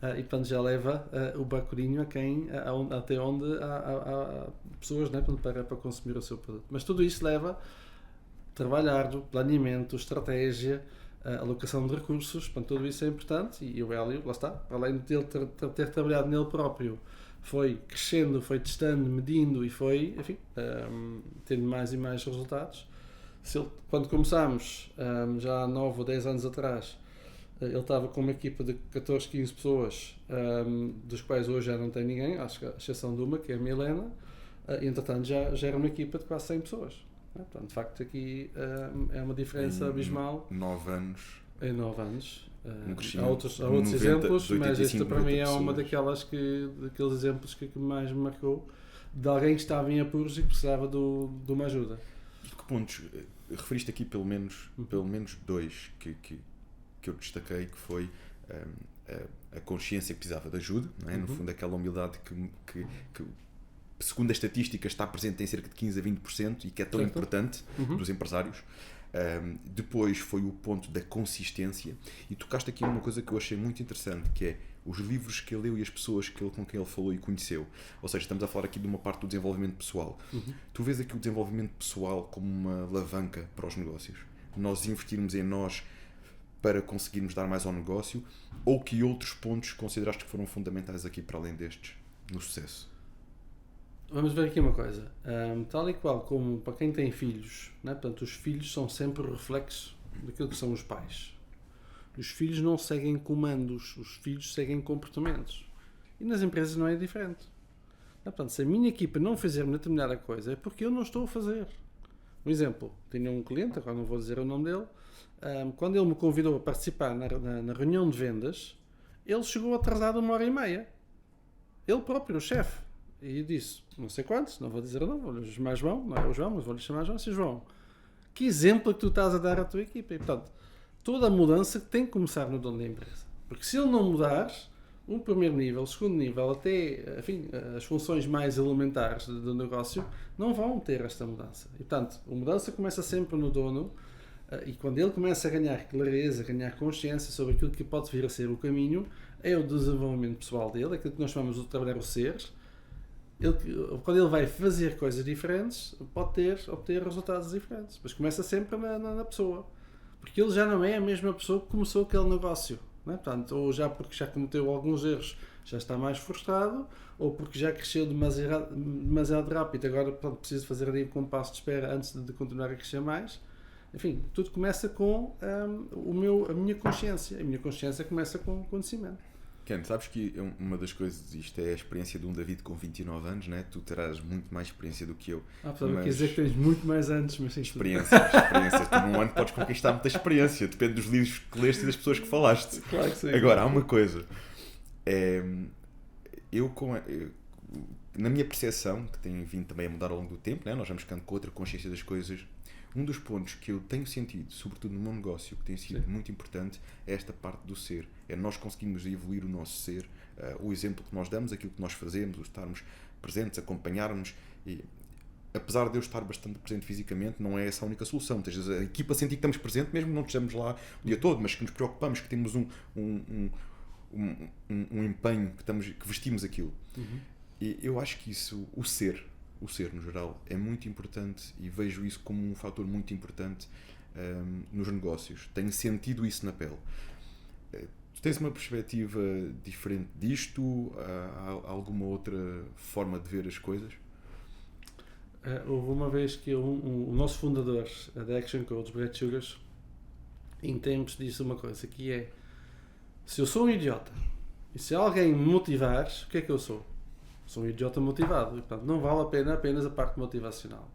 e portanto já leva o Bacurinho até onde há pessoas, né? Para consumir o seu produto. Mas tudo isso leva trabalho árduo, planeamento, estratégia, alocação de recursos, portanto, tudo isso é importante, e o Hélio, lá está, além de ele ter trabalhado nele próprio, foi crescendo, foi testando, medindo e foi, enfim, tendo mais e mais resultados. Quando começámos, já há 9 ou 10 anos atrás, ele estava com uma equipa de 14, 15 pessoas, dos quais hoje já não tem ninguém, acho que a exceção de uma, que é a Milena, e entretanto já era uma equipa de quase 100 pessoas. Portanto, de facto, aqui é uma diferença abismal. 9 anos. Em 9 anos. Um Há outros 90, exemplos, 85, mas esta para mim é uma pessoas. daqueles exemplos que mais me marcou, de alguém que estava em apuros e que precisava de uma ajuda. E que pontos, referiste aqui pelo menos dois que eu destaquei, que foi a consciência que precisava de ajuda, não é? No fundo aquela humildade que segundo as estatísticas está presente em cerca de 15 a 20% e que é tão importante dos empresários. Depois foi o ponto da consistência, e tocaste aqui numa coisa que eu achei muito interessante, que é os livros que ele leu e as pessoas com quem ele falou e conheceu. Ou seja, estamos a falar aqui de uma parte do desenvolvimento pessoal. Tu vês aqui o desenvolvimento pessoal como uma alavanca para os negócios? Nós investirmos em nós para conseguirmos dar mais ao negócio, ou que outros pontos consideraste que foram fundamentais aqui para além destes no sucesso? Vamos ver aqui uma coisa. Tal e qual como para quem tem filhos, né? Portanto, os filhos são sempre o reflexo daquilo que são os pais. Os filhos não seguem comandos, os filhos seguem comportamentos. E nas empresas não é diferente. Portanto, se a minha equipa não fizer uma determinada coisa, é porque eu não estou a fazer. Um exemplo, tinha um cliente, agora não vou dizer o nome dele, quando ele me convidou a participar na reunião de vendas, ele chegou atrasado 1h30. Ele próprio, o chefe. E disse, não sei quantos, não vou dizer o nome, vou-lhe chamar João, não é o João, mas vou-lhe chamar João, se João. Que exemplo é que tu estás a dar à tua equipa? E, portanto, toda a mudança tem que começar no dono da empresa. Porque se ele não mudar, o primeiro nível, o segundo nível, até, enfim, as funções mais elementares do negócio, não vão ter esta mudança. E, portanto, a mudança começa sempre no dono, e quando ele começa a ganhar clareza, a ganhar consciência sobre aquilo que pode vir a ser o caminho, é o desenvolvimento pessoal dele, aquilo que nós chamamos de trabalhar o ser. Quando ele vai fazer coisas diferentes, pode obter resultados diferentes. Mas começa sempre na pessoa. Porque ele já não é a mesma pessoa que começou aquele negócio. Não é? Portanto, ou já porque já cometeu alguns erros, já está mais frustrado, ou porque já cresceu demasiado rápido, agora portanto, precisa fazer ali um compasso de espera antes de continuar a crescer mais. Enfim, tudo começa com a minha consciência. A minha consciência começa com o conhecimento. Ken, sabes que uma das coisas, isto é a experiência de um David com 29 anos, né? Tu terás muito mais experiência do que eu. Quer dizer que tens muito mais anos, mas sim. Experiência. Tu num ano podes conquistar muita experiência, depende dos livros que leste e das pessoas que falaste. Claro que sim. Agora, há uma coisa. Na minha percepção, que tem vindo também a mudar ao longo do tempo, né? Nós vamos ficando com outra consciência das coisas. Um dos pontos que eu tenho sentido, sobretudo no meu negócio, que tem sido muito importante, é esta parte do ser. É nós conseguirmos evoluir o nosso ser, o exemplo que nós damos, aquilo que nós fazemos, estarmos presentes, acompanharmos. E, apesar de eu estar bastante presente fisicamente, não é essa a única solução. Tens a equipa sentir que estamos presentes, mesmo que não estejamos lá o dia todo, mas que nos preocupamos, que temos um empenho, que vestimos aquilo. E eu acho que isso, o ser no geral, é muito importante, e vejo isso como um fator muito importante nos negócios. Tenho sentido isso na pele. Tu tens uma perspectiva diferente disto? Há alguma outra forma de ver as coisas? Houve uma vez que o nosso fundador da Action Coach, Brett Sugars, em tempos disse uma coisa, que é: se eu sou um idiota e se alguém me motivar, o que é que eu sou? Sou um idiota motivado, e, portanto, não vale a pena apenas a parte motivacional.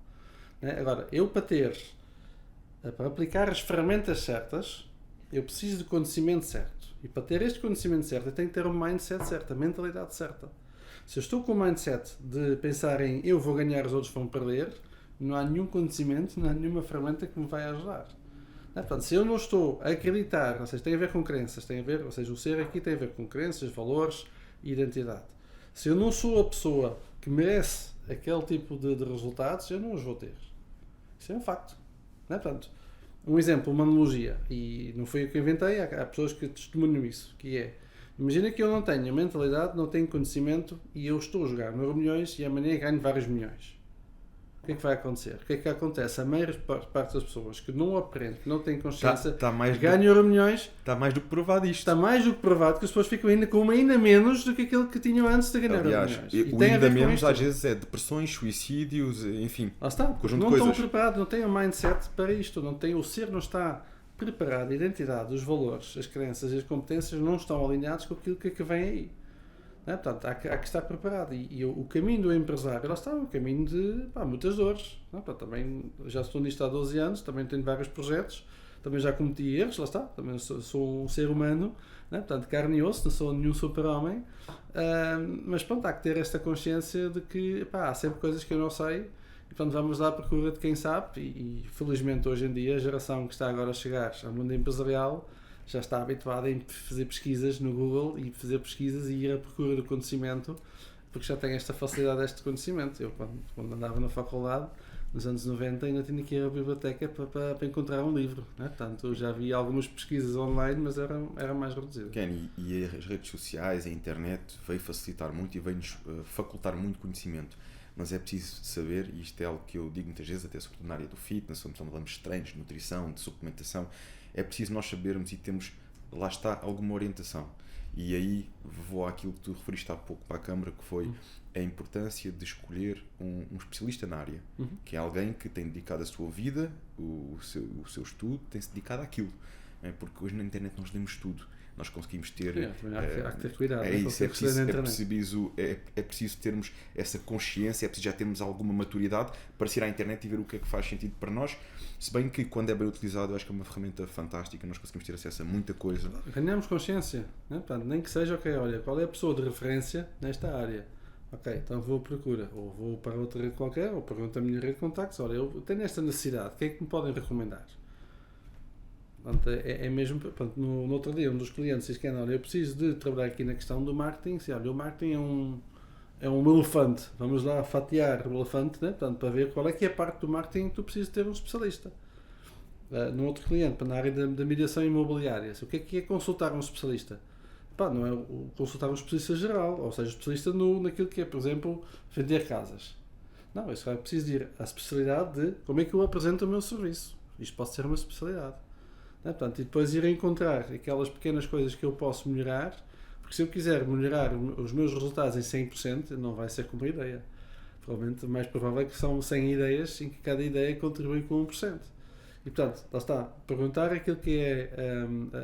Né? Agora, eu para aplicar as ferramentas certas, eu preciso de conhecimento certo. E para ter este conhecimento certo, eu tenho que ter o mindset certo, a mentalidade certa. Se eu estou com o mindset de pensar em eu vou ganhar, os outros vão perder, não há nenhum conhecimento, não há nenhuma ferramenta que me vai ajudar. Né? Portanto, se eu não estou a acreditar, ou seja, tem a ver com crenças, ou seja, o ser aqui tem a ver com crenças, valores e identidade. Se eu não sou a pessoa que merece aquele tipo de resultados, eu não os vou ter. Isso é um facto. Não é? Portanto, um exemplo, uma analogia, e não foi eu que inventei, há pessoas que testemunham isso, que é: imagina que eu não tenho a mentalidade, não tenho conhecimento e eu estou a jogar no Euromilhões e amanhã ganho vários milhões. O que é que vai acontecer? O que é que acontece? A maior parte das pessoas que não aprendem, que não têm consciência, ganham Euromilhões. Está mais do que provado isto. Está mais do que provado que as pessoas ficam ainda com ainda menos do que aquilo que tinham antes de ganhar Euromilhões. O ainda menos às vezes é depressões, suicídios, enfim. Lá está, porque não estão preparados, não têm o mindset para isto, o ser não está preparado, a identidade, os valores, as crenças e as competências não estão alinhados com aquilo que vem aí. Não é? Portanto, há que estar preparado. E o caminho do empresário, lá está, um caminho de muitas dores. Não é? Portanto, também já estou nisto há 12 anos, também tenho vários projetos, também já cometi erros, lá está, também sou um ser humano, não é? Portanto, carne e osso, não sou nenhum super-homem, mas pronto, há que ter esta consciência de que há sempre coisas que eu não sei, E portanto vamos lá à procura de quem sabe e felizmente hoje em dia a geração que está agora a chegar ao mundo empresarial já está habituada a fazer pesquisas no Google e fazer pesquisas e ir à procura do conhecimento, porque já tem esta facilidade deste conhecimento. Eu quando andava na faculdade nos anos 90 ainda tinha que ir à biblioteca para encontrar um livro, né? Portanto já havia algumas pesquisas online, mas era mais reduzido. Ken, e as redes sociais, a internet veio facilitar muito e veio-nos facultar muito conhecimento, mas é preciso saber, e isto é algo que eu digo muitas vezes, até sobretudo na área do fitness, onde falamos de treinos, de nutrição, de suplementação, é preciso nós sabermos e termos, lá está, alguma orientação. E aí vou àquilo que tu referiste há pouco para a Câmara, que foi a importância de escolher um especialista na área, que é alguém que tem dedicado a sua vida, o seu estudo, tem-se dedicado àquilo. Porque hoje na internet nós lemos tudo, nós conseguimos ter... Há que ter cuidado. É isso, é preciso termos essa consciência, é preciso já termos alguma maturidade para ir à internet e ver o que é que faz sentido para nós, se bem que quando é bem utilizado eu acho que é uma ferramenta fantástica, nós conseguimos ter acesso a muita coisa. Ganhamos consciência, né? Portanto, nem que seja, ok, olha, qual é a pessoa de referência nesta área? Ok, então vou à procura, ou vou para outra rede qualquer, ou pergunto a minha rede de contactos, olha, eu tenho esta necessidade, o que é que me podem recomendar? Portanto, é mesmo, portanto, no outro dia um dos clientes disse que olha, eu preciso de trabalhar aqui na questão do marketing, se, olha, o marketing é um elefante, vamos lá fatiar o elefante, né? Portanto, para ver qual é que é a parte do marketing que tu precisas ter um especialista. No outro cliente, na área da mediação imobiliária, o que é consultar um especialista? Não é consultar um especialista geral, ou seja, especialista naquilo que é, por exemplo, vender casas. Não, isso é preciso ir à especialidade de como é que eu apresento o meu serviço. Isto pode ser uma especialidade. Portanto, e depois ir a encontrar aquelas pequenas coisas que eu posso melhorar, porque se eu quiser melhorar os meus resultados em 100%, não vai ser com uma ideia. Provavelmente o mais provável é que são 100 ideias em que cada ideia contribui com 1%. E portanto, lá está, perguntar aquilo que é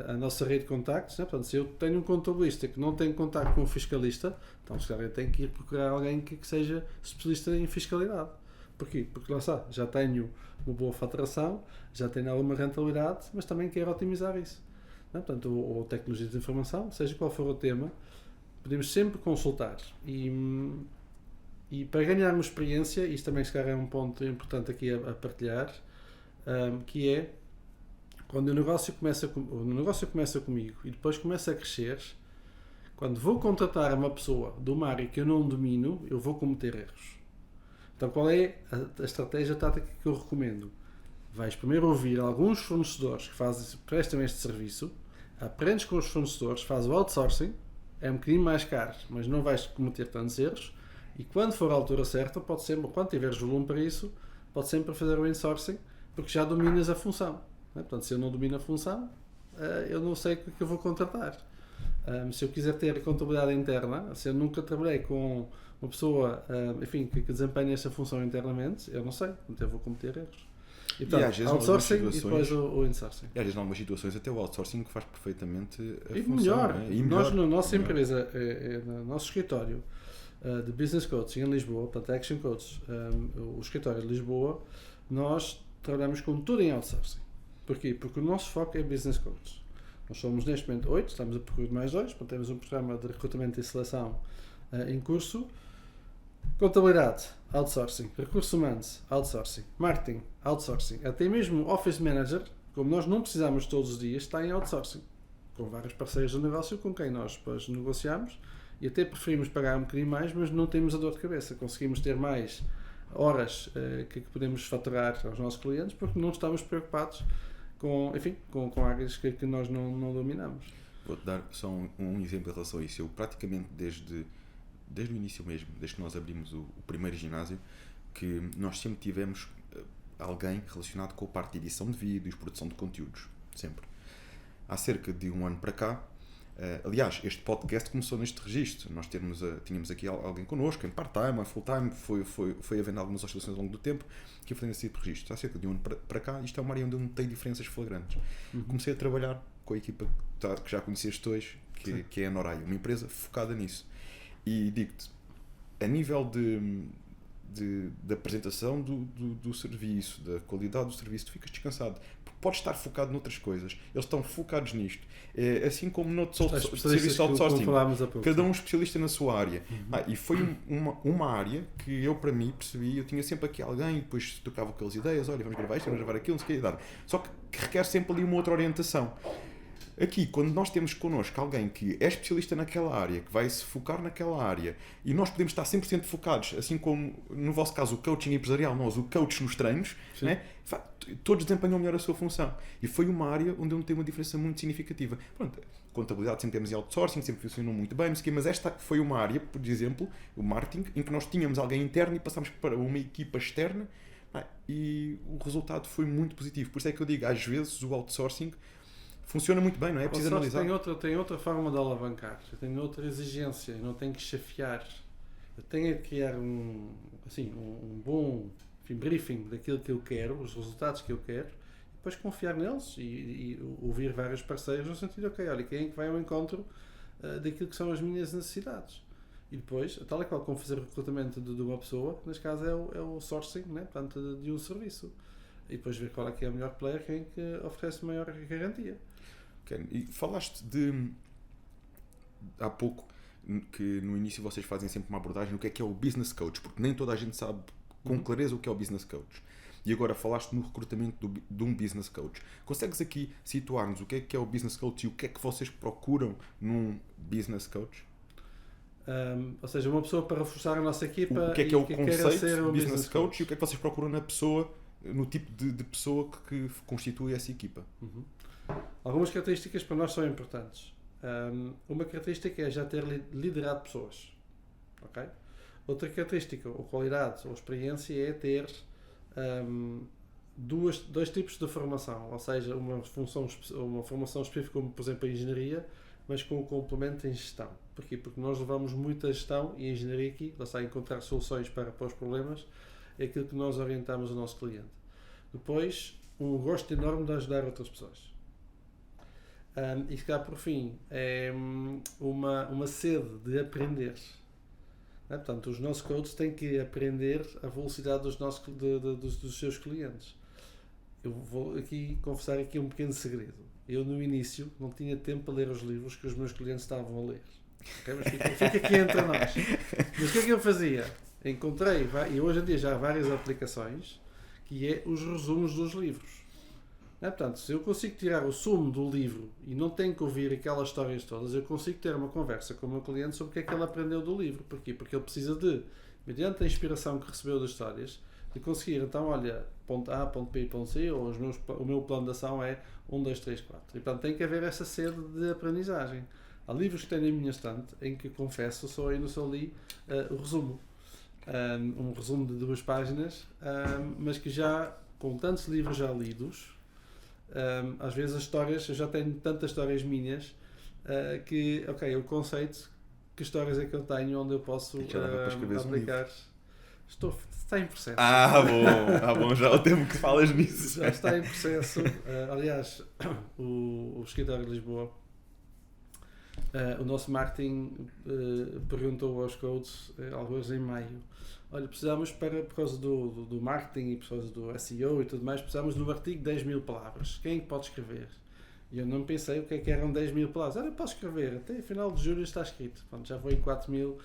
a nossa rede de contactos, né? Portanto, se eu tenho um contabilista que não tem contacto com um fiscalista, então se calhar eu tenho que ir procurar alguém que seja especialista em fiscalidade. Porquê? Porque lá está, já tenho uma boa faturação, já tenho alguma rentabilidade, mas também quero otimizar isso. Né? Portanto, ou tecnologia de informação, seja qual for o tema, podemos sempre consultar. E para ganharmos experiência, isto também se calhar é um ponto importante aqui a partilhar, que é quando o negócio começa comigo e depois começa a crescer, quando vou contratar uma pessoa de uma área que eu não domino, eu vou cometer erros. Então qual é a estratégia tática que eu recomendo? Vais primeiro ouvir alguns fornecedores que prestam este serviço, aprendes com os fornecedores, fazes o outsourcing, é um bocadinho mais caro, mas não vais cometer tantos erros, e quando for a altura certa, pode ser, quando tiveres volume para isso, pode sempre fazer o insourcing, porque já dominas a função. Né? Portanto, se eu não domino a função, eu não sei o que eu vou contratar. Se eu quiser ter contabilidade interna, se eu nunca trabalhei com uma pessoa enfim, que desempenha esta função internamente, eu não sei, então eu vou cometer erros. E, portanto, às vezes, outsourcing e depois o insourcing. E às vezes, em algumas situações, até o outsourcing faz perfeitamente a e função. Melhor. Né? Nós, na nossa empresa, no nosso escritório de Business Coaching em Lisboa, portanto, Action Coach, o escritório de Lisboa, nós trabalhamos com tudo em outsourcing. Porquê? Porque o nosso foco é Business Coach. Nós somos neste momento 8, estamos a procurar mais 2, portanto, temos um programa de recrutamento e seleção em curso. Contabilidade, outsourcing. Recursos humanos, outsourcing. Marketing, outsourcing. Até mesmo Office Manager, como nós não precisamos todos os dias, está em outsourcing. Com vários parceiros de negócio com quem nós depois negociamos e até preferimos pagar um bocadinho mais, mas não temos a dor de cabeça. Conseguimos ter mais horas que podemos faturar aos nossos clientes porque não estamos preocupados com áreas que nós não dominamos. Vou-te dar só um exemplo em relação a isso. Eu praticamente desde o início mesmo, desde que nós abrimos o primeiro ginásio, que nós sempre tivemos alguém relacionado com a parte de edição de vídeos, produção de conteúdos, sempre. Há cerca de um ano para cá, aliás, este podcast começou neste registro, nós tínhamos aqui alguém connosco, em part-time, em full-time, foi havendo algumas oscilações ao longo do tempo, que foi nesse tipo de registro. Há cerca de um ano para cá, isto é uma área onde eu notei diferenças flagrantes. Comecei a trabalhar com a equipa que já conheceste hoje, que é a Norai, uma empresa focada nisso. E digo-te, a nível da apresentação do serviço, da qualidade do serviço, tu ficas descansado. Podes estar focado noutras coisas. Eles estão focados nisto. É assim como no serviço de outsourcing. Cada um especialista na sua área. E foi uma área que eu, para mim, percebi. Eu tinha sempre aqui alguém e depois tocava aquelas ideias. Olha, vamos gravar isto, vamos gravar aquilo, não sei o que. Só que requer sempre ali uma outra orientação. Aqui, quando nós temos connosco alguém que é especialista naquela área, que vai se focar naquela área, e nós podemos estar 100% focados, assim como no vosso caso o coaching empresarial, nós o coach nos treinos, né? Todos desempenham melhor a sua função. E foi uma área onde eu notei uma diferença muito significativa. Pronto, contabilidade sempre temos em outsourcing, sempre funcionou muito bem, mas esta foi uma área, por exemplo, o marketing, em que nós tínhamos alguém interno e passámos para uma equipa externa, e o resultado foi muito positivo. Por isso é que eu digo, às vezes o outsourcing funciona muito bem, não é? É preciso analisar. Tem outra forma de alavancar, tem outra exigência, eu não tenho que chefiar. Eu tenho que criar um bom briefing daquilo que eu quero, os resultados que eu quero, e depois confiar neles e ouvir vários parceiros no sentido, ok, olha, quem é que vai ao encontro daquilo que são as minhas necessidades. E depois, tal e qual como fazer o recrutamento de uma pessoa, neste caso é o sourcing, né? Portanto, de um serviço. E depois ver qual é que é o melhor player, quem é que oferece maior garantia. Okay. E falaste há pouco que no início vocês fazem sempre uma abordagem no que é o business coach, porque nem toda a gente sabe com clareza o que é o business coach. E agora falaste no recrutamento de um business coach. Consegues aqui situar-nos o que é o business coach e o que é que vocês procuram num business coach? Ou seja, uma pessoa para reforçar a nossa equipa. O que é o conceito de business coach e o que é que vocês procuram na pessoa, no tipo de pessoa que constitui essa equipa? Algumas características para nós são importantes. Uma característica é já ter liderado pessoas. Okay? Outra característica, ou qualidade, ou experiência, é ter dois tipos de formação. Ou seja, uma formação específica, como por exemplo a engenharia, mas com o complemento em gestão. Porquê? Porque nós levamos muita gestão e a engenharia aqui, lá está a encontrar soluções para os problemas, é aquilo que nós orientamos o nosso cliente. Depois, um gosto enorme de ajudar outras pessoas. E se calhar por fim, é uma sede de aprender. Portanto, os nossos coaches têm que aprender a velocidade dos seus clientes. Eu vou aqui confessar aqui um pequeno segredo. Eu no início não tinha tempo para ler os livros que os meus clientes estavam a ler. Okay? Mas fica aqui entre nós. Mas o que é que eu fazia? Encontrei, e hoje em dia já há várias aplicações, que é os resumos dos livros. Portanto, se eu consigo tirar o sumo do livro e não tenho que ouvir aquelas histórias todas, eu consigo ter uma conversa com o meu cliente sobre o que é que ele aprendeu do livro. Porquê? Porque ele precisa de, mediante a inspiração que recebeu das histórias, de conseguir, então, olha, ponto A, ponto B, ponto C, ou o meu plano de ação é 1, 2, 3, 4. E, portanto, tem que haver essa sede de aprendizagem. Há livros que têm na minha estante, em que, confesso, só ainda só li o resumo. Um resumo de 2 páginas, mas que já, com tantos livros já lidos, às vezes as histórias, eu já tenho tantas histórias minhas que, ok, o conceito, que histórias é que eu tenho onde eu posso aplicar. Está em processo. Bom, já o tempo que falas nisso. Já está em processo. Aliás, o escritório de Lisboa, o nosso marketing perguntou aos coaches, alguns em maio, olha, precisamos por causa do marketing e por causa do SEO e tudo mais, precisamos de um artigo de 10.000 palavras. Quem pode escrever? E eu não pensei o que é que eram 10.000 palavras. Olha, eu posso escrever, até final de julho está escrito. Pronto, já vou em 4.000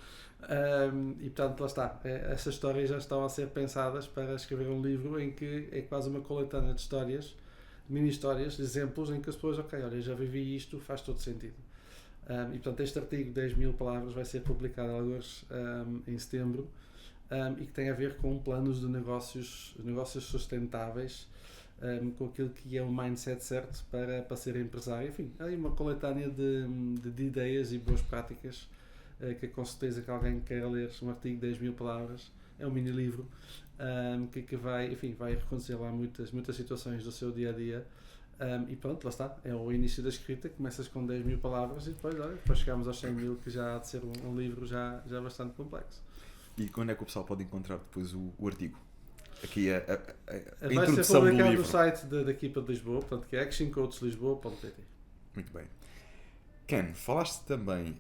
e portanto lá está. Essas histórias já estão a ser pensadas para escrever um livro em que é quase uma coletânea de histórias, mini histórias, exemplos em que as pessoas, ok, olha, já vivi isto, faz todo sentido. E portanto este artigo de 10.000 palavras vai ser publicado alguns em setembro. E que tem a ver com planos de negócios sustentáveis, com aquilo que é o mindset certo para ser empresário. Enfim, há aí uma coletânea de ideias e boas práticas que com certeza que alguém queira ler um artigo de 10.000 palavras, é um mini livro que vai reconhecer lá muitas situações do seu dia a dia. E pronto, lá está, é o início da escrita, começas com 10.000 palavras e depois chegamos aos 100.000, que já há de ser um livro já bastante complexo. E quando é que o pessoal pode encontrar depois o artigo? Aqui a vai introdução do livro. Vai ser publicado no site da equipa de Lisboa, portanto, que é actioncoachlisboa.pt. Muito bem. Ken, falaste também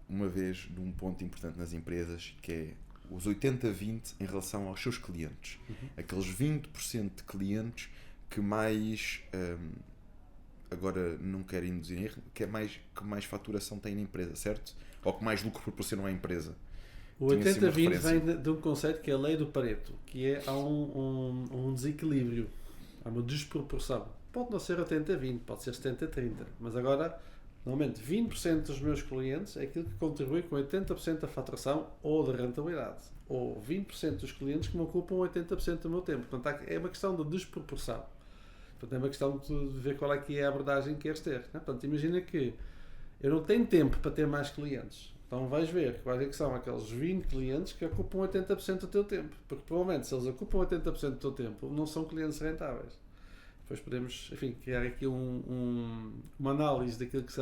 uma vez de um ponto importante nas empresas, que é os 80-20 em relação aos seus clientes. Aqueles 20% de clientes que mais, agora não quero induzir em erro, que mais faturação têm na empresa, certo? Ou que mais lucro proporcionam à empresa. O 80-20 vem de um conceito que é a lei do Pareto, que é há um desequilíbrio, há uma desproporção. Pode não ser 80-20, pode ser 70-30, mas agora, normalmente, 20% dos meus clientes é aquilo que contribui com 80% da faturação ou da rentabilidade, ou 20% dos clientes que me ocupam 80% do meu tempo. Portanto, é uma questão de desproporção. Portanto, é uma questão de ver qual é que é a abordagem que queres ter. Né? Portanto, imagina que eu não tenho tempo para ter mais clientes. Então vais ver quais é que são aqueles 20 clientes que ocupam 80% do teu tempo. Porque provavelmente se eles ocupam 80% do teu tempo, não são clientes rentáveis. Depois podemos, enfim, criar aqui uma análise daquilo que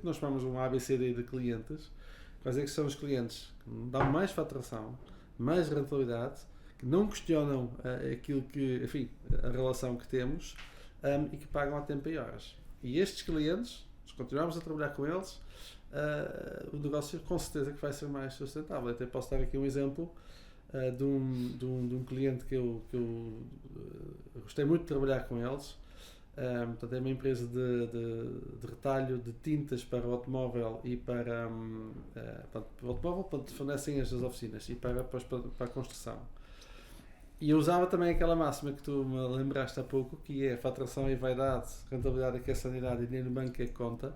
nós chamamos um ABCD de clientes. Quais é que são os clientes que dão mais faturação, mais rentabilidade, que não questionam aquilo que, enfim, a relação que temos e que pagam a tempo e horas. E estes clientes, se continuarmos a trabalhar com eles, o negócio com certeza que vai ser mais sustentável. Até posso dar aqui um exemplo de um cliente que eu gostei muito de trabalhar com eles. Portanto, é uma empresa de retalho de tintas para o automóvel e para o automóvel, portanto, fornecem as oficinas e para a construção. E eu usava também aquela máxima que tu me lembraste há pouco, que é faturação é vaidade, rentabilidade é que é sanidade e dinheiro no banco é que conta.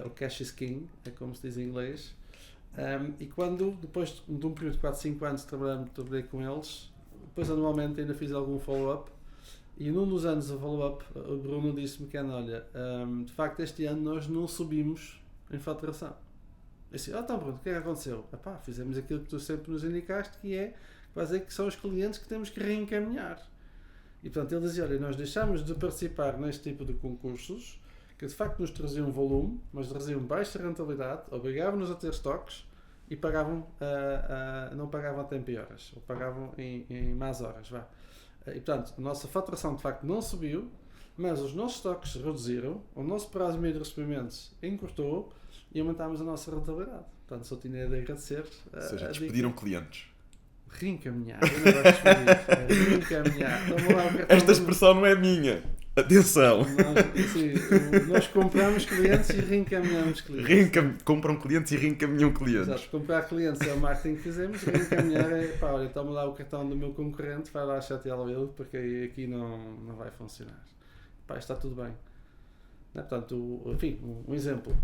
O cash is king, é como se diz em inglês. E quando, depois de um período de 4, 5 anos trabalhei com eles, depois anualmente ainda fiz algum follow-up, e num dos anos do follow-up o Bruno disse-me que olha, de facto este ano nós não subimos em faturação. Eu disse, então Bruno, o que é que aconteceu? Fizemos aquilo que tu sempre nos indicaste, que é quase que são os clientes que temos que reencaminhar. E portanto ele dizia, olha, nós deixámos de participar neste tipo de concursos, que de facto nos traziam volume, mas traziam baixa rentabilidade, obrigavam-nos a ter estoques e não pagavam a tempo e horas, ou pagavam em más horas. E portanto, a nossa faturação de facto não subiu, mas os nossos estoques reduziram, o nosso prazo médio de recebimentos encurtou e aumentámos a nossa rentabilidade. Portanto, só tinha de agradecer. Ou seja, despediram clientes. Reencaminhar. Eu não gosto de reencaminhar. Esta expressão não é minha. Atenção! Nós compramos clientes e reencaminhamos clientes. Compram clientes e reencaminham clientes. Exato, comprar clientes é o marketing que fizemos, reencaminhar é, olha, toma lá o cartão do meu concorrente, vai lá chateá-lo ele, porque aqui não vai funcionar. Está tudo bem. Portanto, enfim, um exemplo.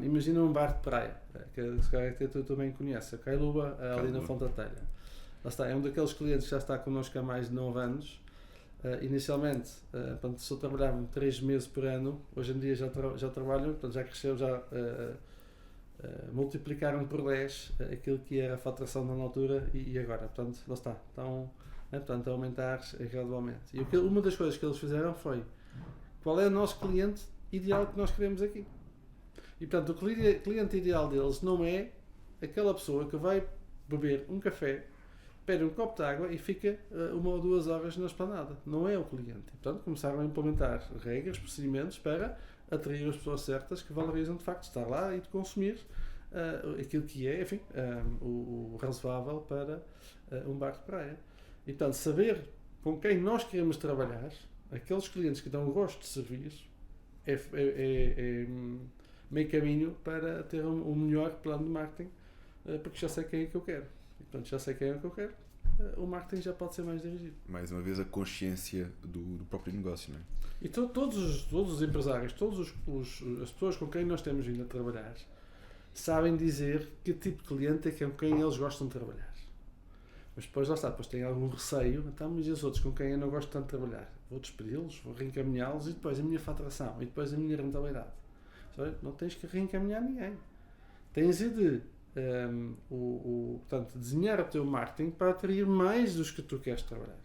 Imagina um bar de praia, que tu também conheces, a Cailuba, ali na Fonte da Telha. Lá está, é um daqueles clientes que já está connosco há mais de 9 anos. Inicialmente, se eu trabalhava 3 meses por ano, hoje em dia já trabalham, portanto, já cresceu, já multiplicaram por 10 aquilo que era a faturação na altura e agora, portanto, lá está, estão a aumentar gradualmente. E uma das coisas que eles fizeram foi, qual é o nosso cliente ideal que nós queremos aqui? E portanto, o cliente ideal deles não é aquela pessoa que vai beber um café, pede um copo de água e fica 1 ou 2 horas na esplanada. Não é o cliente. E, portanto, começaram a implementar regras, procedimentos para atrair as pessoas certas que valorizam de facto estar lá e de consumir aquilo que é, enfim, o razoável para um bar de praia. E, portanto, saber com quem nós queremos trabalhar, aqueles clientes que dão gosto de serviço, é meio caminho para ter um melhor plano de marketing, porque já sei quem é que eu quero. E, portanto, já sei quem é que eu quero, o marketing já pode ser mais dirigido. Mais uma vez, a consciência do próprio negócio, não é? E todos os empresários, as pessoas com quem nós temos vindo a trabalhar, sabem dizer que tipo de cliente é com quem eles gostam de trabalhar. Mas depois, lá está, depois têm algum receio, então, mas e os outros com quem eu não gosto tanto de trabalhar? Vou despedi-los, vou reencaminhá-los e depois a minha faturação, e depois a minha rentabilidade. Não tens que reencaminhar ninguém. Tens de portanto, desenhar o teu marketing para atrair mais dos que tu queres trabalhar.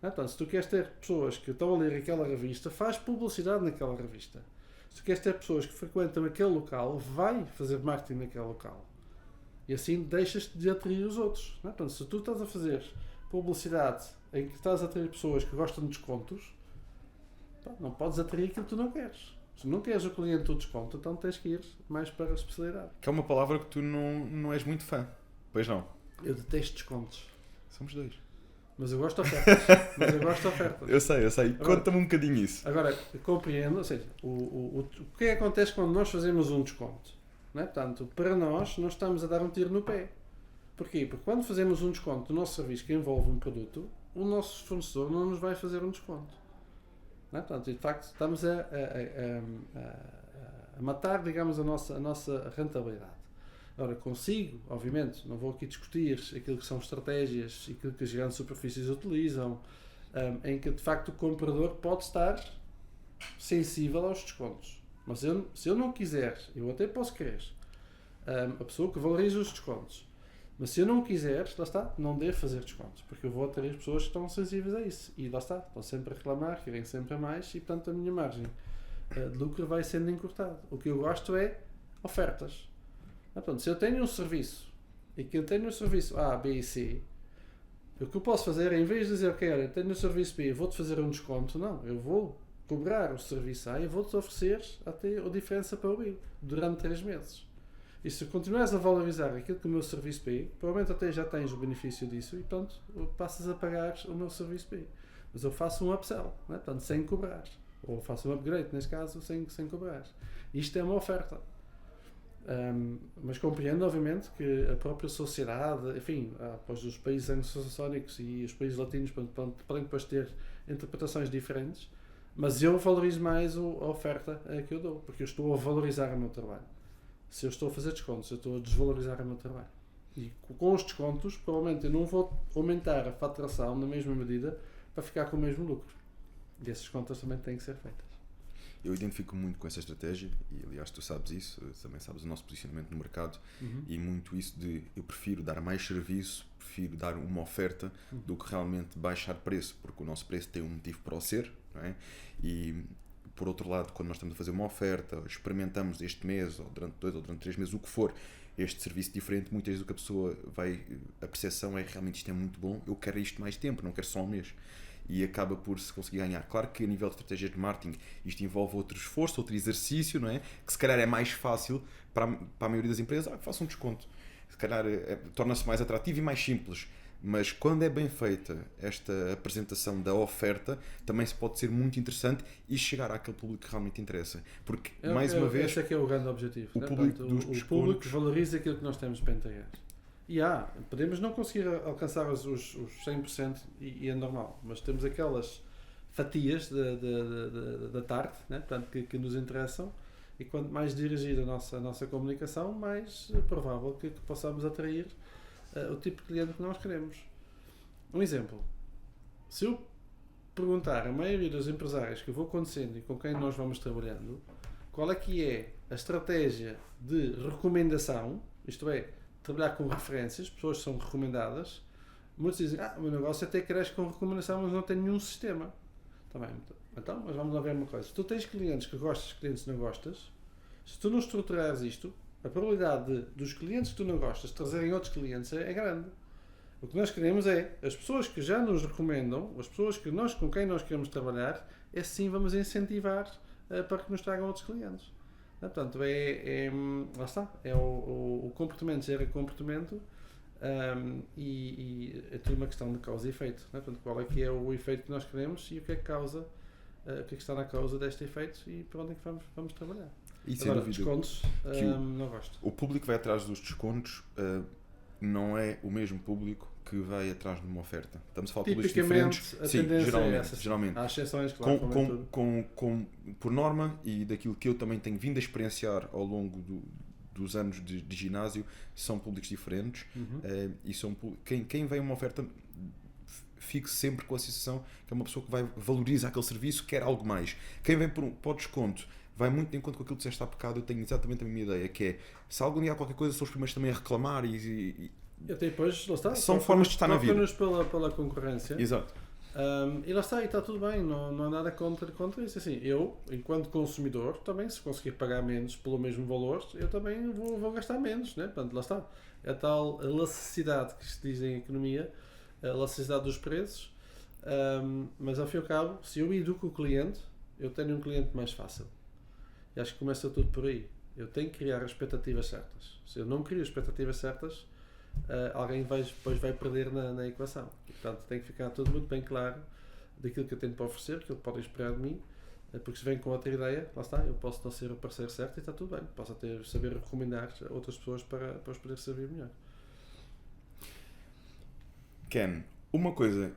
Então, se tu queres ter pessoas que estão a ler aquela revista, faz publicidade naquela revista. Se tu queres ter pessoas que frequentam aquele local, vai fazer marketing naquele local. E assim deixas-te de atrair os outros. Portanto, se tu estás a fazer publicidade em que estás a atrair pessoas que gostam de descontos, não podes atrair aquilo que tu não queres. Se não queres o cliente do desconto, então tens que ir mais para a especialidade. Que é uma palavra que tu não és muito fã. Pois não? Eu detesto descontos. Somos dois. Mas eu gosto de ofertas. Eu sei. Agora, Conta-me um bocadinho isso. Agora, compreendo, ou seja, o que é que acontece quando nós fazemos um desconto? Não é? Portanto, para nós estamos a dar um tiro no pé. Porquê? Porque quando fazemos um desconto do nosso serviço que envolve um produto, o nosso fornecedor não nos vai fazer um desconto. Não é? Portanto, de facto, estamos a matar, digamos, a nossa rentabilidade. Ora, consigo, obviamente, não vou aqui discutir aquilo que são estratégias e aquilo que as grandes superfícies utilizam, em que, de facto, o comprador pode estar sensível aos descontos. Mas se eu não quiser, eu até posso querer, a pessoa que valoriza os descontos, mas se eu não quiser, lá está, não devo fazer descontos, porque eu vou ter as pessoas que estão sensíveis a isso. E lá está, estão sempre a reclamar, querem sempre a mais e, portanto, a minha margem de lucro vai sendo encurtada. O que eu gosto é ofertas. Portanto, se eu tenho um serviço e que eu tenho um serviço A, B e C, o que eu posso fazer é, em vez de dizer, ok, olha, tenho um serviço B, vou-te fazer um desconto, não, eu vou cobrar o serviço A e vou-te oferecer até a diferença para o B durante 3 meses. E se continuares a valorizar aquilo que o meu serviço B, provavelmente até já tens o benefício disso e, portanto, passas a pagar o meu serviço B. Mas eu faço um upsell, não é? Portanto, sem cobrar. Ou faço um upgrade, neste caso, sem cobrar. Isto é uma oferta. Mas compreendo, obviamente, que a própria sociedade, enfim, após os países anglo-saxónicos e os países latinos podem depois ter interpretações diferentes, mas eu valorizo mais a oferta que eu dou, porque eu estou a valorizar o meu trabalho. Se eu estou a fazer descontos, eu estou a desvalorizar o meu trabalho. E com os descontos, provavelmente eu não vou aumentar a faturação na mesma medida para ficar com o mesmo lucro. E essas contas também têm que ser feitas. Eu identifico muito com essa estratégia e, aliás, tu sabes isso, também sabes o nosso posicionamento no mercado e muito isso de eu prefiro dar mais serviço, prefiro dar uma oferta do que realmente baixar preço, porque o nosso preço tem um motivo para o ser, não é? E, por outro lado, quando nós estamos a fazer uma oferta, experimentamos este mês, ou durante 2 ou durante 3 meses, o que for, este serviço diferente, muitas vezes o que a pessoa a percepção é realmente isto é muito bom, eu quero isto mais tempo, não quero só um mês. E acaba por se conseguir ganhar. Claro que a nível de estratégias de marketing isto envolve outro esforço, outro exercício, não é? Que se calhar é mais fácil para a maioria das empresas, que faça um desconto. Se calhar torna-se mais atrativo e mais simples. Mas quando é bem feita esta apresentação da oferta, também se pode ser muito interessante e chegar àquele público que realmente interessa. Porque, mais uma vez... Esse é que é o grande objetivo. O público dos descontos... O público valoriza aquilo que nós temos para entregar. E podemos não conseguir alcançar os 100% e é normal, mas temos aquelas fatias da tarte, né? Portanto, que nos interessam, e quanto mais dirigir a nossa comunicação, mais provável que possamos atrair o tipo de cliente que nós queremos. Um exemplo, se eu perguntar a maioria dos empresários que eu vou conhecendo e com quem nós vamos trabalhando, qual é que é a estratégia de recomendação, isto é, trabalhar com referências, pessoas que são recomendadas, muitos dizem, o meu negócio até cresce com recomendação, mas não tem nenhum sistema. Tá bem, então, mas vamos lá ver uma coisa. Se tu tens clientes que gostas, clientes que não gostas, se tu não estruturares isto, a probabilidade dos clientes que tu não gostas trazerem outros clientes é grande. O que nós queremos é, as pessoas que já nos recomendam, as pessoas com quem nós queremos trabalhar, sim vamos incentivar para que nos tragam outros clientes. Portanto, lá está, é o comportamento gera comportamento e é tudo uma questão de causa e efeito. Portanto, qual é que é o efeito que nós queremos e o que é que causa, o que é que está na causa deste efeito e para onde é que vamos trabalhar. E agora, descontos, não gosto. O público que vai atrás dos descontos não é o mesmo público que vai atrás de uma oferta. Estamos a falar de públicos diferentes. Sim, geralmente. Há exceções, claro. Por norma, e daquilo que eu também tenho vindo a experienciar ao longo dos anos de ginásio, são públicos diferentes. E são quem vem uma oferta, fique sempre com a sensação que é uma pessoa que valoriza aquele serviço, quer algo mais. Quem vem para o desconto vai muito de encontro com aquilo que disseste há bocado. Eu tenho exatamente a mesma ideia, que é, se algum dia há qualquer coisa, sou os primeiros também a reclamar e até depois, lá está, são formas de estar na vida. Pela concorrência. Exato. E lá está, e está tudo bem, não há nada contra isso. Assim, eu, enquanto consumidor, também, se conseguir pagar menos pelo mesmo valor, eu também vou gastar menos, né? Portanto, lá está. É a tal elasticidade que se diz em economia, a elasticidade dos preços, mas ao fim e ao cabo, se eu educo o cliente, eu tenho um cliente mais fácil. E acho que começa tudo por aí. Eu tenho que criar as expectativas certas. Se eu não crio as expectativas certas, alguém depois vai perder na equação. E, portanto, tem que ficar tudo muito bem claro daquilo que eu tenho para oferecer, aquilo que podem esperar de mim, porque se vem com outra ideia, lá está, eu posso não ser o parceiro certo e está tudo bem. Posso até saber recomendar outras pessoas para os poder servir melhor. Ken, uma coisa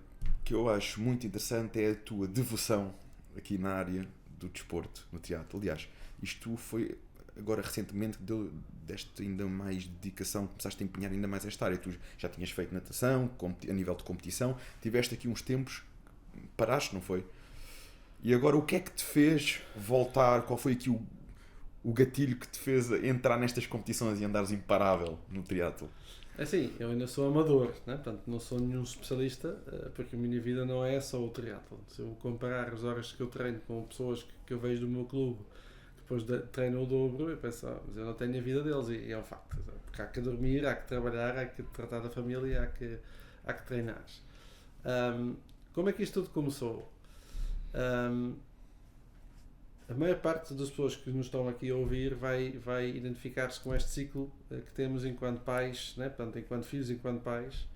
que eu acho muito interessante é a tua devoção aqui na área do desporto, no teatro. Aliás, isto foi agora recentemente que deste ainda mais dedicação, começaste a empenhar ainda mais esta área. Tu já tinhas feito natação, a nível de competição, tiveste aqui uns tempos, paraste, não foi? E agora o que é que te fez voltar? Qual foi aqui o gatilho que te fez entrar nestas competições e andares imparável no triatlo? É assim, eu ainda sou amador, né? Portanto não sou nenhum especialista, porque a minha vida não é só o triatlo. Se eu comparar as horas que eu treino com pessoas que eu vejo do meu clube, depois treino o dobro, eu penso, mas eu não tenho a vida deles, e é um facto. Porque há que dormir, há que trabalhar, há que tratar da família, há que treinar. Como é que isto tudo começou? A maior parte das pessoas que nos estão aqui a ouvir vai identificar-se com este ciclo que temos enquanto pais, né? Portanto, enquanto filhos, enquanto pais.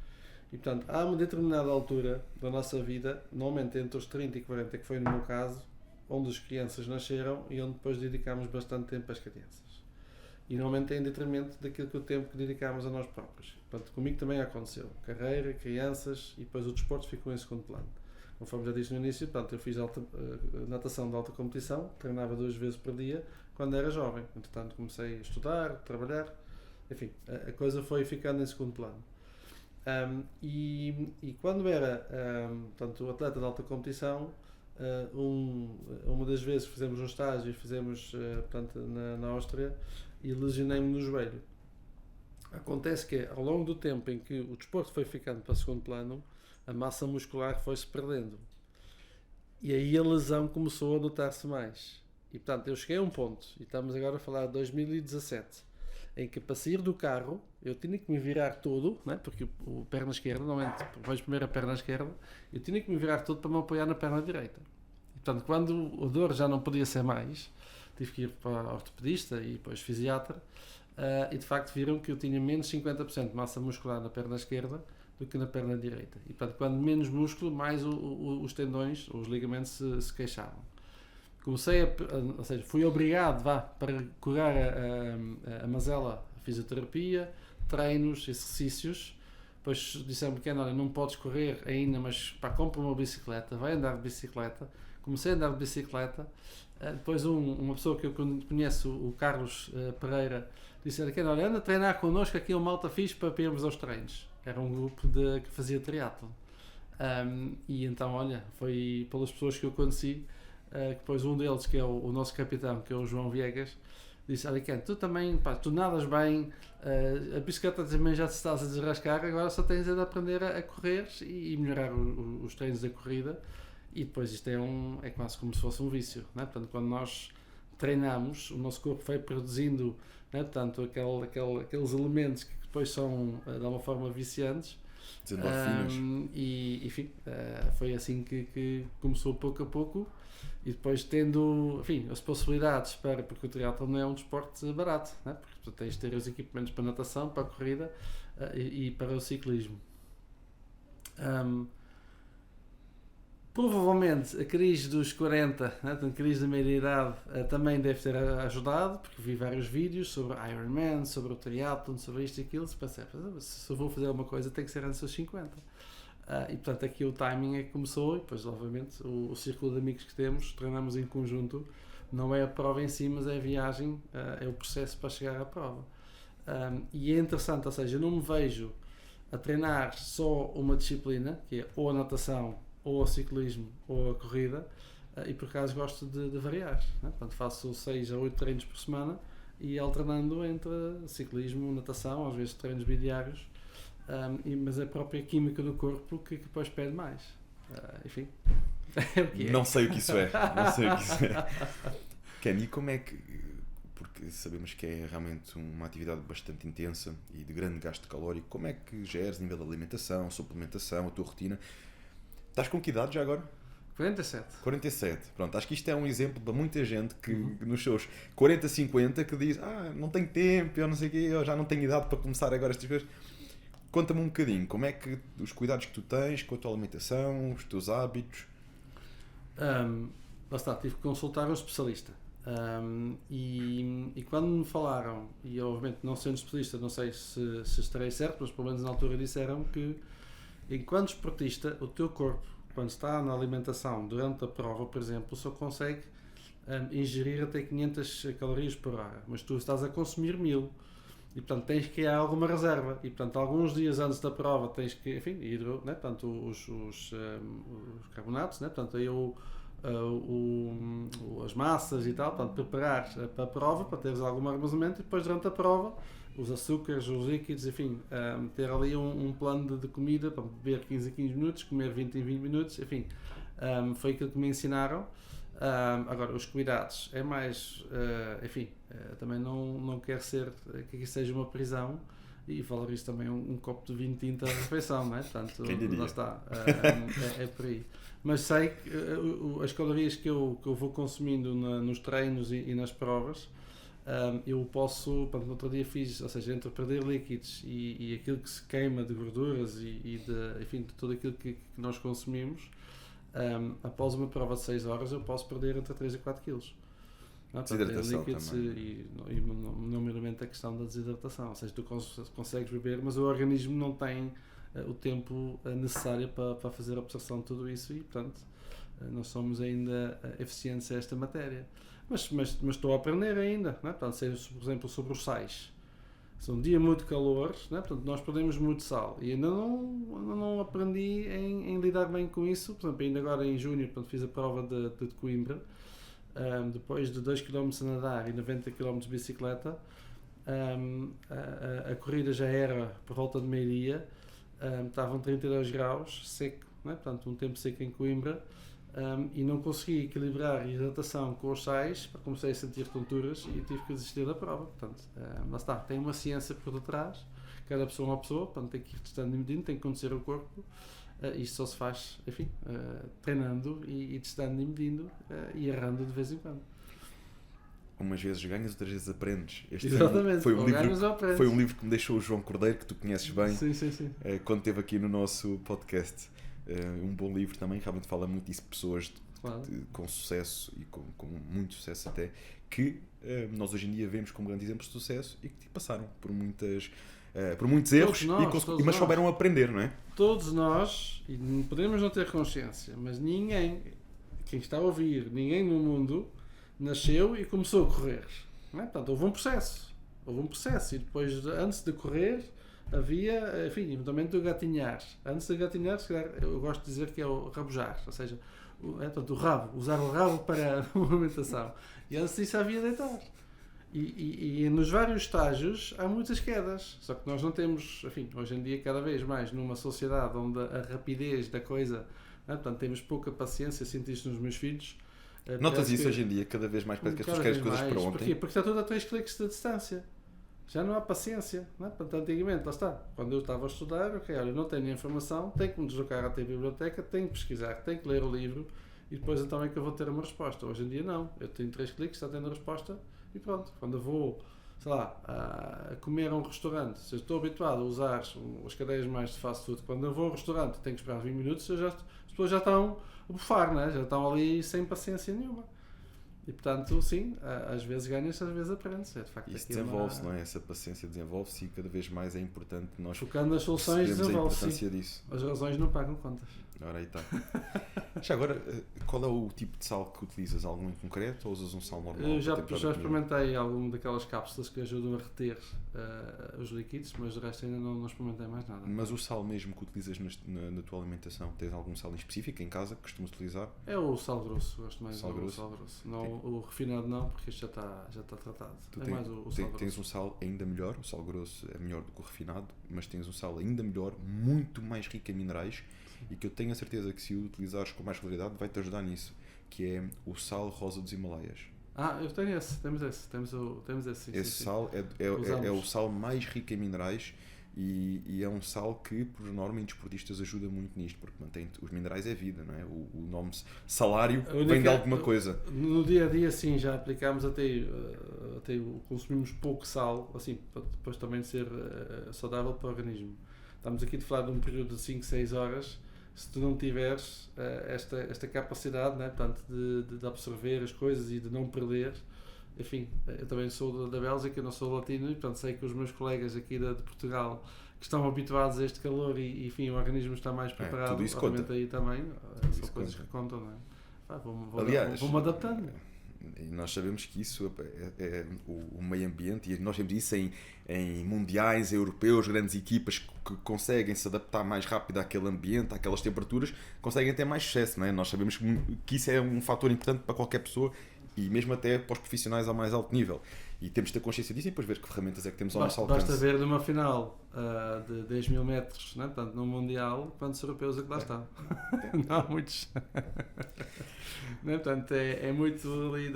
E, portanto, há uma determinada altura da nossa vida, normalmente entre os 30 e 40, que foi no meu caso, onde as crianças nasceram e onde depois dedicámos bastante tempo às crianças. E normalmente é em detrimento daquilo que o tempo que dedicámos a nós próprios. Portanto, comigo também aconteceu. Carreira, crianças e depois o desporto ficou em segundo plano. Conforme já disse no início, portanto, eu fiz natação de alta competição, treinava 2 vezes por dia, quando era jovem. Entretanto, comecei a estudar, a trabalhar, enfim, a coisa foi ficando em segundo plano. E quando era portanto, atleta de alta competição, uma das vezes fizemos um estágio, fizemos portanto, na Áustria, e lesionei-me no joelho. Acontece que, ao longo do tempo em que o desporto foi ficando para segundo plano, a massa muscular foi-se perdendo. E aí a lesão começou a notar-se mais. E portanto eu cheguei a um ponto, e estamos agora a falar de 2017, em que para sair do carro eu tinha que me virar todo, né? Porque o perna esquerda, normalmente vejo primeiro a perna esquerda, eu tinha que me virar todo para me apoiar na perna direita. E portanto quando a dor já não podia ser mais, tive que ir para a ortopedista e depois fisiatra, e de facto viram que eu tinha menos 50% de massa muscular na perna esquerda do que na perna direita. E portanto, quando menos músculo, mais os tendões, os ligamentos se queixavam. Comecei ou seja, fui obrigado, para curar a mazela, a fisioterapia, treinos, exercícios. Depois disseram-me que olha, não podes correr ainda, mas compra uma bicicleta, vai andar de bicicleta. Comecei a andar de bicicleta. Depois uma pessoa que eu conheço, o Carlos Pereira, disse olha, anda a treinar connosco, aqui uma malta fixe para irmos aos treinos. Era um grupo que fazia triatlo. E então, olha, foi pelas pessoas que eu conheci, que depois um deles, que é o nosso capitão, que é o João Viegas, disse, olha, Ken, tu também, tu nadas bem, a bicicleta também já te estás a desrascar, agora só tens de aprender a correr e melhorar os treinos da corrida. E depois isto é quase como se fosse um vício, né? Portanto, quando nós treinamos, o nosso corpo vai produzindo, né? Portanto, aqueles elementos que depois são de alguma forma viciantes. E enfim, foi assim que começou pouco a pouco, e depois tendo, enfim, as possibilidades porque o triatlo não é um desporte barato, né? Porque tu tens de ter os equipamentos para a natação, para a corrida e para o ciclismo. Provavelmente a crise dos 40, né, a crise da meia-idade, também deve ter ajudado, porque vi vários vídeos sobre Ironman, sobre o triathlon, sobre isto e aquilo. Pensei, se eu vou fazer alguma coisa tem que ser antes dos 50. E portanto aqui o timing é que começou, e depois obviamente o círculo de amigos que temos, treinamos em conjunto, não é a prova em si, mas é a viagem, é o processo para chegar à prova. E é interessante, ou seja, eu não me vejo a treinar só uma disciplina, que é ou a natação, ou ao ciclismo, ou a corrida, e por acaso gosto de variar, né? Portanto, faço 6 a 8 treinos por semana e alternando entre ciclismo, natação, às vezes treinos bidiários, mas a própria química do corpo que depois pede mais. Enfim, é o que é. Não sei o que isso é. Não sei o que isso é. Ken, e como é que... Porque sabemos que é realmente uma atividade bastante intensa e de grande gasto calórico. Como é que geres nível de alimentação, suplementação, a tua rotina? Estás com que idade já agora? 47. 47. Pronto, acho que isto é um exemplo para muita gente que nos seus 40, 50 que diz não tenho tempo, eu não sei o quê, eu já não tenho idade para começar agora estas coisas. conta-me um bocadinho, como é que os cuidados que tu tens com a tua alimentação, os teus hábitos? Lá está, tive que consultar um especialista. E quando me falaram, e obviamente não sendo especialista, não sei se estarei certo, mas pelo menos na altura disseram que enquanto esportista, o teu corpo, quando está na alimentação durante a prova, por exemplo, só consegue ingerir até 500 calorias por hora, mas tu estás a consumir 1000 e portanto tens que criar alguma reserva e portanto alguns dias antes da prova tens que, enfim, né? Portanto, os carbonatos, né? Portanto aí as massas e tal, portanto, preparar para a prova, para teres algum armazenamento e depois durante a prova os açúcares, os líquidos, enfim, ter ali um plano de comida para beber 15 em 15 minutos, comer 20 em 20 minutos, enfim, foi aquilo que me ensinaram. Agora, os cuidados é mais, enfim, também não quero ser que aqui seja uma prisão e valorizo também um copo de vinho tinto à refeição, não é? Portanto, lá está, é por aí. Mas sei que as calorias que eu vou consumindo nos treinos e nas provas, eu posso, portanto, no outro dia fiz, ou seja, entre perder líquidos e aquilo que se queima de gorduras enfim, de tudo aquilo que nós consumimos, após uma prova de 6 horas eu posso perder entre 3 e 4 quilos. Desidratação também. E nomeadamente a questão da desidratação, ou seja, tu consegues beber, mas o organismo não tem o tempo necessário para fazer a absorção de tudo isso e, portanto, não somos ainda eficientes a esta matéria. Mas estou a aprender ainda, não é? Portanto, por exemplo, sobre os sais. Se um dia muito calor, não é? Portanto, nós perdemos muito sal e ainda não aprendi em lidar bem com isso. Por exemplo, ainda agora em junho, portanto, fiz a prova de Coimbra, depois de 2 km a nadar e 90 km de bicicleta. A corrida já era por volta de meio-dia, estavam 32 graus, seco, não é? Portanto, um tempo seco em Coimbra. E não consegui equilibrar a hidratação com os sais, comecei a sentir tonturas e tive que desistir da prova. Portanto, lá está, tem uma ciência por detrás, cada pessoa é uma pessoa, portanto, tem que ir testando e medindo, tem que conhecer o corpo. Isto só se faz, enfim, treinando e testando e medindo e errando de vez em quando. Umas vezes ganhas, outras vezes aprendes. Exatamente, foi um livro que me deixou o João Cordeiro, que tu conheces bem, sim. Quando esteve aqui no nosso podcast. Um bom livro também, realmente fala muito disso, pessoas com sucesso e com muito sucesso até, que nós hoje em dia vemos como grandes exemplos de sucesso e que passaram por muitos erros, mas souberam aprender, não é? Todos nós, e podemos não ter consciência, mas ninguém, quem está a ouvir, ninguém no mundo nasceu e começou a correr, não é? Portanto, houve um processo e depois, antes de correr, havia, enfim, também do gatinhar. Antes de gatinhar, se calhar, eu gosto de dizer que é o rabujar, ou seja, o rabo, usar o rabo para a movimentação. E antes disso havia deitar. E nos vários estágios há muitas quedas, só que nós não temos, enfim, hoje em dia cada vez mais numa sociedade onde a rapidez da coisa, portanto, temos pouca paciência, sinto isto nos meus filhos. Notas isso hoje em dia, cada vez mais, parece que as pessoas querem as coisas para ontem. Porquê? Porque está tudo a 3 cliques de distância. Já não há paciência, não é? Portanto, antigamente, lá está, quando eu estava a estudar, ok, olha, não tenho informação, tenho que me deslocar até a biblioteca, tenho que pesquisar, tenho que ler o livro e depois então é que eu vou ter uma resposta. Hoje em dia não, eu tenho 3 cliques, já tenho a resposta e pronto. Quando eu vou, sei lá, a comer a um restaurante, se eu estou habituado a usar as cadeias mais de fast food, quando eu vou ao restaurante tenho que esperar 20 minutos, as pessoas já estão a bufar, não é? Já estão ali sem paciência nenhuma. E portanto, sim, às vezes ganhas, às vezes aprendes. De facto, isso desenvolve-se, não é? Essa paciência desenvolve-se e cada vez mais é importante nós focando nas soluções desenvolve-se. A importância disso. As razões não pagam contas. Ora, aí está. Já agora, qual é o tipo de sal que utilizas? Algum em concreto ou usas um sal normal? Eu já experimentei alguma daquelas cápsulas que ajudam a reter os líquidos, mas de resto ainda não experimentei mais nada. Mas o sal mesmo que utilizas na tua alimentação, tens algum sal em específico em casa que costumas utilizar? É o sal grosso, gosto mais sal do sal grosso. Não, o refinado não, porque isto já está tratado. Mais o sal grosso. Tens um sal ainda melhor, o sal grosso é melhor do que o refinado, mas tens um sal ainda melhor, muito mais rico em minerais, e que eu tenho a certeza que se o utilizares com mais regularidade vai-te ajudar nisso, que é o sal rosa dos Himalaias. Eu tenho esse, temos esse. Sim, esse sal é o sal mais rico em minerais e é um sal que, por norma, em desportistas ajuda muito nisto, porque mantém os minerais é vida, não é? O nome salário vem de alguma coisa. No dia a dia, sim, já aplicámos até consumimos pouco sal, assim, para depois também ser saudável para o organismo. estamos aqui a falar de um período de 5, 6 horas, se tu não tiveres esta capacidade, né, portanto, de absorver as coisas e de não perder. Enfim, eu também sou da Bélgica, não sou latino, e portanto sei que os meus colegas aqui de Portugal que estão habituados a este calor e enfim, o organismo está mais preparado, tudo isso obviamente conta. aí também, são coisas conta. que contam, não é? Aliás, vou-me adaptando. E nós sabemos que isso é o meio ambiente, e nós temos isso em mundiais, europeus, grandes equipas que conseguem se adaptar mais rápido àquele ambiente, àquelas temperaturas, conseguem ter mais sucesso, não é? Nós sabemos que isso é um fator importante para qualquer pessoa e mesmo até para os profissionais ao mais alto nível. E temos de ter consciência disso e depois ver que ferramentas é que temos ao nosso alcance. Basta ver numa final de 10 mil metros, né? Portanto, no Mundial, quantos europeus é que lá estão? Não há muitos. Né? Portanto, é muito ali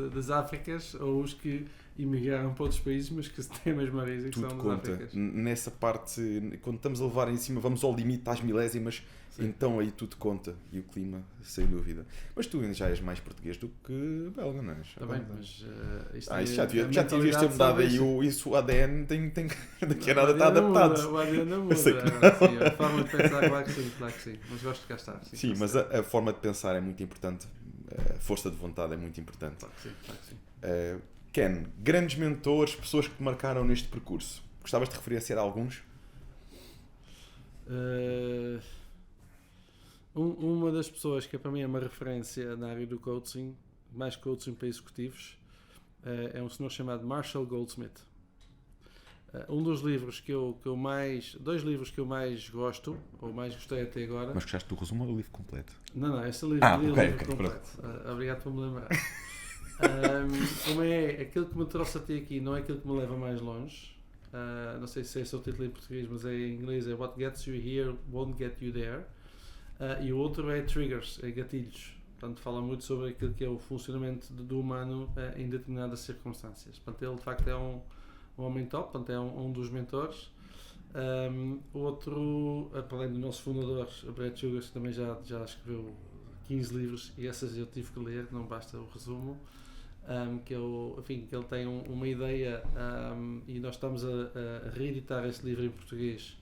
das Áfricas, ou os que emigraram para outros países, mas que têm a mesma origem, que Tudo são das conta. Áfricas. Nessa parte, quando estamos a levar em cima, vamos ao limite às milésimas. Sim. Então aí tudo conta, e o clima, sem dúvida. Mas tu já és mais português do que belga, não és? Está bem, mas isto já devias ter mudado aí o ADN, daqui a nada está adaptado. O ADN não muda, sim, a forma de pensar, claro que sim, mas gosto de cá estar. Sim, mas a forma de pensar é muito importante, a força de vontade é muito importante. Claro que sim. Ken, grandes mentores, pessoas que te marcaram neste percurso, gostavas de referenciar alguns? Uma das pessoas que para mim é uma referência na área do coaching, mais coaching para executivos, é um senhor chamado Marshall Goldsmith. Um dos livros dois livros que eu mais gosto, ou mais gostei até agora. Mas gostaste do resumo ou do livro completo? Não, esse livro, livro completo. Obrigado por me lembrar. Uma é aquilo que me trouxe até aqui, não é aquilo que me leva mais longe. Não sei se esse é o título em português, mas em inglês é What Gets You Here Won't Get You There. E o outro é Triggers, é gatilhos. Portanto, fala muito sobre aquilo que é o funcionamento do humano em determinadas circunstâncias. Portanto, ele de facto é um homem top, portanto, é um dos mentores. Outro, para além do nosso fundador, Brad Sugar, que também já escreveu 15 livros, e essas eu tive que ler, não basta o resumo. Que ele tem uma ideia, e nós estamos a reeditar este livro em português,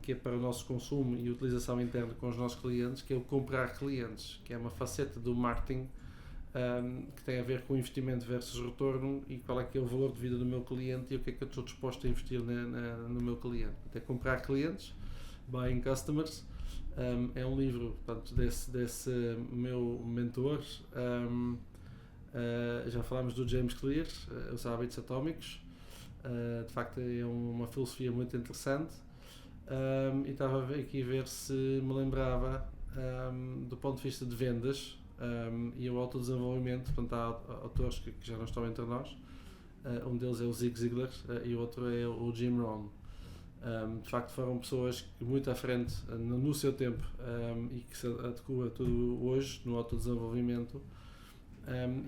que é para o nosso consumo e utilização interna com os nossos clientes, que é o comprar clientes, que é uma faceta do marketing que tem a ver com investimento versus retorno e qual é que é o valor de vida do meu cliente e o que é que eu estou disposto a investir no meu cliente. É comprar clientes, buying customers. É um livro, portanto, desse meu mentor. Já falámos do James Clear, Os Hábitos Atómicos. De facto é uma filosofia muito interessante. E estava aqui a ver se me lembrava do ponto de vista de vendas e o autodesenvolvimento. Portanto, há autores que já não estão entre nós. Um deles é o Zig Ziglar e o outro é o Jim Rohn. De facto foram pessoas que muito à frente no seu tempo e que se adequa tudo hoje no autodesenvolvimento.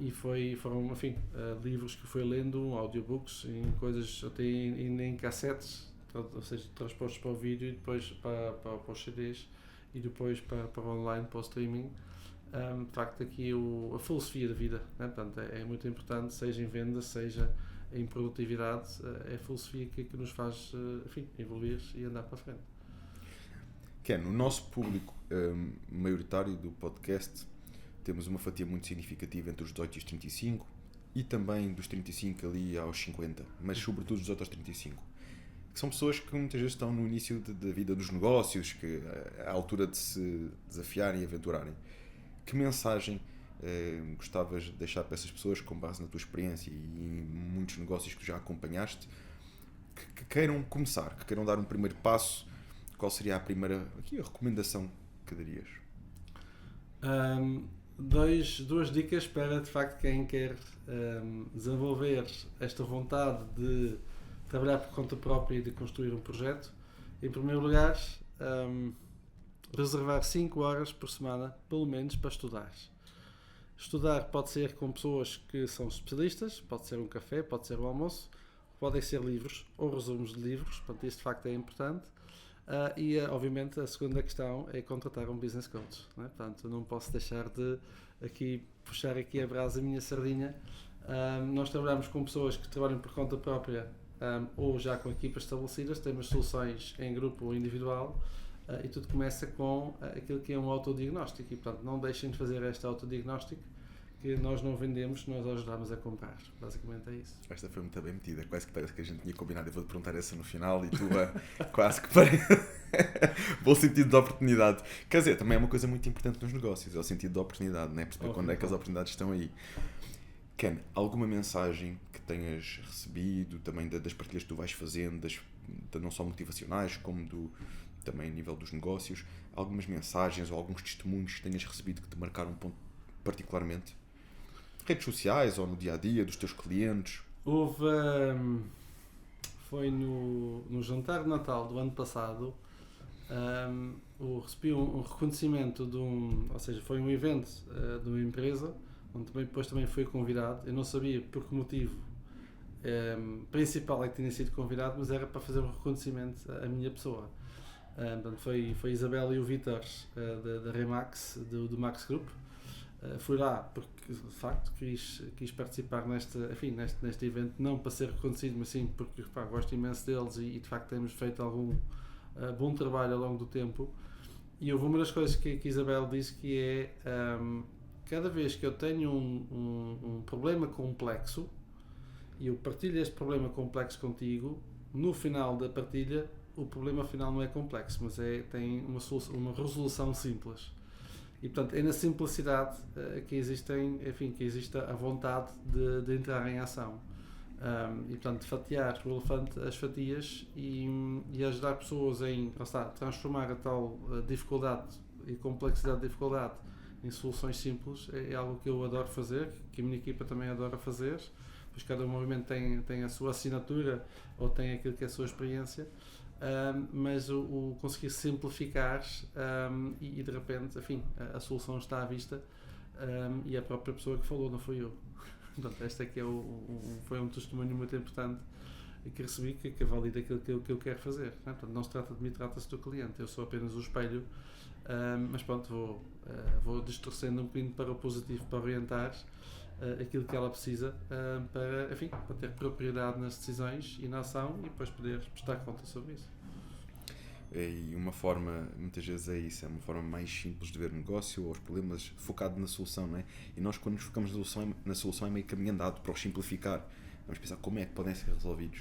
E foram, enfim, livros que foi lendo, audiobooks, em coisas até em cassetes, ou seja, transpostos para o vídeo e depois para os CDs e depois para o online, para o streaming. De facto aqui a filosofia da vida, né? Portanto, é muito importante, seja em venda, seja em produtividade, é a filosofia que nos faz, enfim, evoluir e andar para a frente. Ken, o nosso público maioritário do podcast, temos uma fatia muito significativa entre os 18 e os 35 e também dos 35 ali aos 50, mas sobretudo dos 18 aos 35. Que são pessoas que muitas vezes estão no início da vida dos negócios, que é a altura de se desafiarem e aventurarem. Que mensagem gostavas de deixar para essas pessoas, com base na tua experiência e em muitos negócios que tu já acompanhaste, que queiram começar, que queiram dar um primeiro passo? Qual seria a recomendação que darias? Duas dicas para, de facto, quem quer desenvolver esta vontade de trabalhar por conta própria e de construir um projeto. Em primeiro lugar, reservar 5 horas por semana, pelo menos, para estudar. Estudar pode ser com pessoas que são especialistas, pode ser um café, pode ser um almoço, podem ser livros ou resumos de livros, portanto, isso de facto é importante. E obviamente a segunda questão é contratar um business coach, né? Portanto, não posso deixar de puxar aqui a brasa, a minha sardinha. Nós trabalhamos com pessoas que trabalham por conta própria ou já com equipas estabelecidas, temos soluções em grupo ou individual, e tudo começa com aquilo que é um autodiagnóstico, e portanto não deixem de fazer este autodiagnóstico, que nós não vendemos, nós ajudamos a comprar. Basicamente é isso. Esta foi muito bem metida, quase que parece que a gente tinha combinado. Eu vou-te perguntar essa no final e tu quase que parece. Bom sentido de oportunidade. Quer dizer, também é uma coisa muito importante nos negócios, é o sentido de oportunidade, né? Perceber quando é que as oportunidades estão aí. Ken, alguma mensagem que tenhas recebido, também das partilhas que tu vais fazendo, não só motivacionais, como também a nível dos negócios, algumas mensagens ou alguns testemunhos que tenhas recebido que te marcaram particularmente? Redes sociais ou no dia-a-dia dos teus clientes? Houve, foi no jantar de Natal do ano passado, recebi um reconhecimento ou seja, foi um evento de uma empresa, onde depois também fui convidado. Eu não sabia por que motivo principal é que tinha sido convidado, mas era para fazer um reconhecimento à minha pessoa. Portanto, foi a Isabela e o Vítor da Remax, do Max Group. Fui lá porque de facto quis participar neste evento, não para ser reconhecido, mas sim porque gosto imenso deles e de facto temos feito algum bom trabalho ao longo do tempo. E houve uma das coisas que a Isabel disse, que é cada vez que eu tenho um problema complexo e eu partilho este problema complexo contigo, no final da partilha o problema final não é complexo, mas tem uma resolução simples. E portanto é na simplicidade que existe a vontade de entrar em ação. E portanto fatiar o elefante as fatias e ajudar pessoas a transformar a tal dificuldade e complexidade de dificuldade em soluções simples é algo que eu adoro fazer, que a minha equipa também adora fazer, pois cada movimento tem a sua assinatura ou tem aquilo que é a sua experiência. Mas o conseguir simplificar e de repente, a solução está à vista, e a própria pessoa que falou, não fui eu. Portanto, este aqui foi um testemunho muito importante que recebi, que valida aquilo que eu quero fazer, né? Portanto, não se trata de mim, trata-se do cliente, eu sou apenas o espelho, mas pronto, vou distorcendo um bocadinho para o positivo, para orientar aquilo que ela precisa para ter propriedade nas decisões e na ação, e depois poder prestar conta sobre isso. E uma forma, muitas vezes é isso, é uma forma mais simples de ver o negócio ou os problemas, focado na solução, não é? E nós, quando nos focamos na solução é meio caminho andado para os simplificar. Vamos pensar como é que podem ser resolvidos.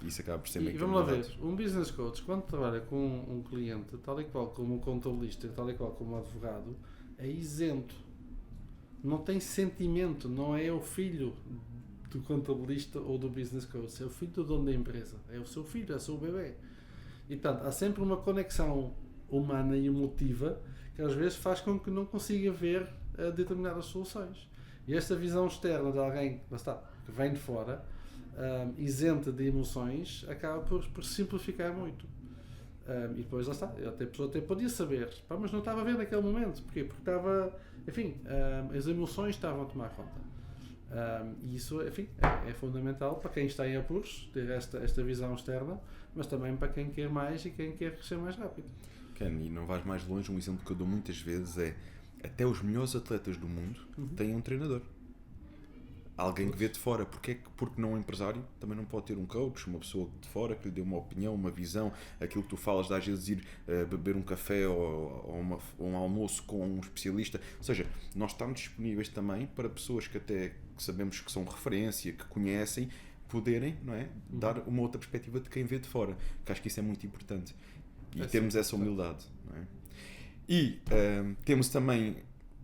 E isso acaba por ser meio caminho andado. E vamos lá ver, um business coach, quando trabalha com um cliente, tal e qual como um contabilista, tal e qual como um advogado, é isento. Não tem sentimento, não é o filho do contabilista ou do business coach, é o filho do dono da empresa, é o seu filho, é o seu bebê. E portanto, há sempre uma conexão humana e emotiva que às vezes faz com que não consiga ver determinadas soluções. E esta visão externa de alguém que vem de fora, isenta de emoções, acaba por simplificar muito. E depois lá está, a pessoa até podia saber, mas não estava a ver naquele momento. Porquê? Porque estava, as emoções estavam a tomar conta. E isso, é fundamental para quem está em apuros, ter esta visão externa, mas também para quem quer mais e quem quer crescer mais rápido. Ken, e não vais mais longe, um exemplo que eu dou muitas vezes é, até os melhores atletas do mundo têm um treinador. Alguém que vê de fora. Porque não um empresário também não pode ter um coach, uma pessoa de fora que lhe dê uma opinião, uma visão, aquilo que tu falas de às vezes ir beber um café ou um almoço com um especialista. Ou seja, nós estamos disponíveis também para pessoas que sabemos que são referência, que conhecem, poderem, não é, dar uma outra perspectiva de quem vê de fora, que acho que isso é muito importante e temos essa humildade, não é? E temos também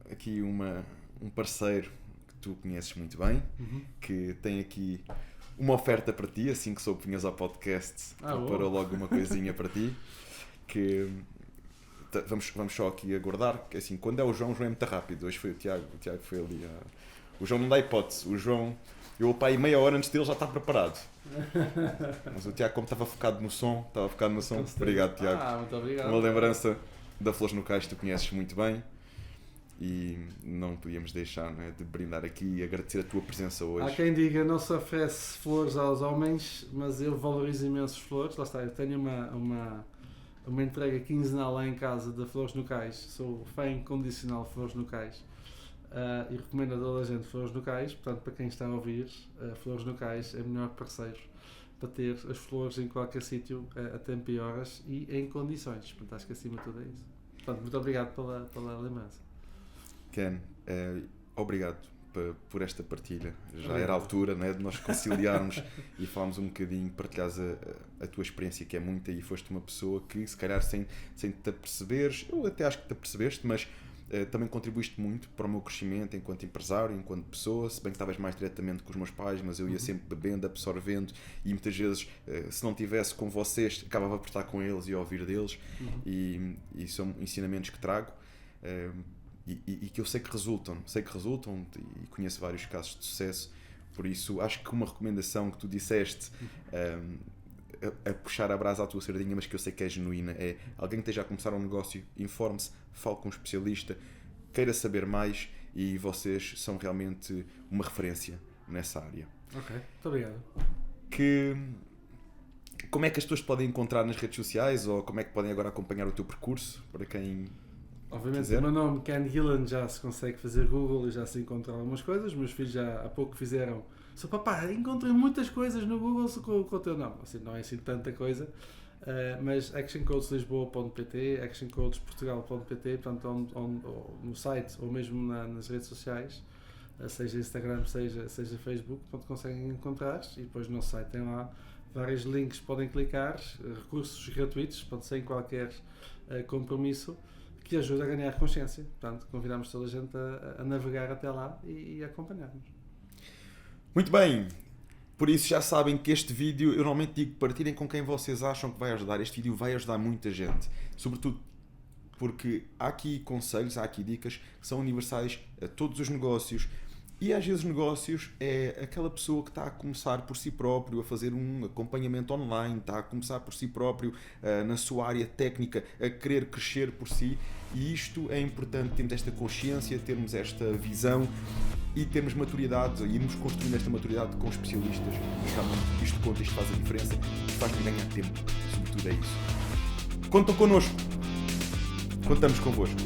aqui um parceiro que tu conheces muito bem, que tem aqui uma oferta para ti, assim que soube que vinhas ao podcast, preparou logo uma coisinha para ti, que vamos só aqui aguardar, que assim, quando é o João é muito rápido. Hoje foi o Tiago foi ali, o João não dá hipótese, o João, eu para aí meia hora antes dele já está preparado. Mas o Tiago, como estava focado no som, obrigado, Tiago. Muito obrigado. Uma lembrança da Flores no Cais, tu conheces muito bem, e não podíamos deixar, né, de brindar aqui e agradecer a tua presença hoje. Há quem diga, não se oferece flores aos homens, mas eu valorizo imenso flores. Lá está, eu tenho uma entrega quinzenal lá em casa de Flores no Cais, sou fã incondicional de Flores no Cais. E recomendo a toda a gente Flores no Cais, portanto, para quem está a ouvir, Flores no Cais é o melhor parceiro para ter as flores em qualquer sítio a tempo e horas e em condições. Portanto, acho que acima de tudo é isso. Portanto, muito obrigado pela lembrança. Ken, obrigado por esta partilha. Já Obrigado. era a altura, né, de nós conciliarmos e falarmos um bocadinho, partilhares a tua experiência, que é muita, e foste uma pessoa que, se calhar, sem te aperceberes, eu até acho que te apercebeste, mas também contribuíste muito para o meu crescimento enquanto empresário, enquanto pessoa, se bem que estavas mais diretamente com os meus pais, mas eu ia sempre bebendo, absorvendo, e muitas vezes, se não estivesse com vocês, acabava por estar com eles e a ouvir deles, e são ensinamentos que trago. E que eu sei que resultam e conheço vários casos de sucesso, por isso acho que uma recomendação que tu disseste a puxar a brasa à tua sardinha, mas que eu sei que é genuína, é alguém que esteja a começar um negócio, informe-se, fale com um especialista, queira saber mais, e vocês são realmente uma referência nessa área. Ok, muito obrigado. Como é que as pessoas te podem encontrar nas redes sociais, ou como é que podem agora acompanhar o teu percurso, para quem... Obviamente, o meu nome, Ken Gillen, já se consegue fazer Google e já se encontra algumas coisas. Meus filhos já há pouco fizeram. Só papá, encontrei muitas coisas no Google com o teu nome. Assim, não é assim tanta coisa. Mas actioncoachlisboa.pt, actioncoachportugal.pt, portanto, no site ou mesmo nas redes sociais, seja Instagram, seja Facebook, portanto, conseguem encontrar. E depois no nosso site tem lá vários links, podem clicar, recursos gratuitos, portanto, sem qualquer compromisso, que ajuda a ganhar consciência. Portanto, convidamos toda a gente a navegar até lá e a acompanhar-nos. Muito bem, por isso já sabem que este vídeo, eu normalmente digo, partilhem com quem vocês acham que vai ajudar. Este vídeo vai ajudar muita gente, sobretudo porque há aqui conselhos, há aqui dicas que são universais a todos os negócios. E às vezes negócios é aquela pessoa que está a começar por si próprio, a fazer um acompanhamento online, está a começar por si próprio, na sua área técnica, a querer crescer por si, e isto é importante, termos esta consciência, termos esta visão e termos maturidade, e irmos construindo esta maturidade com especialistas. Realmente isto conta, isto faz a diferença, faz-nos ganhar tempo, sobretudo é isso. Contam connosco, contamos convosco.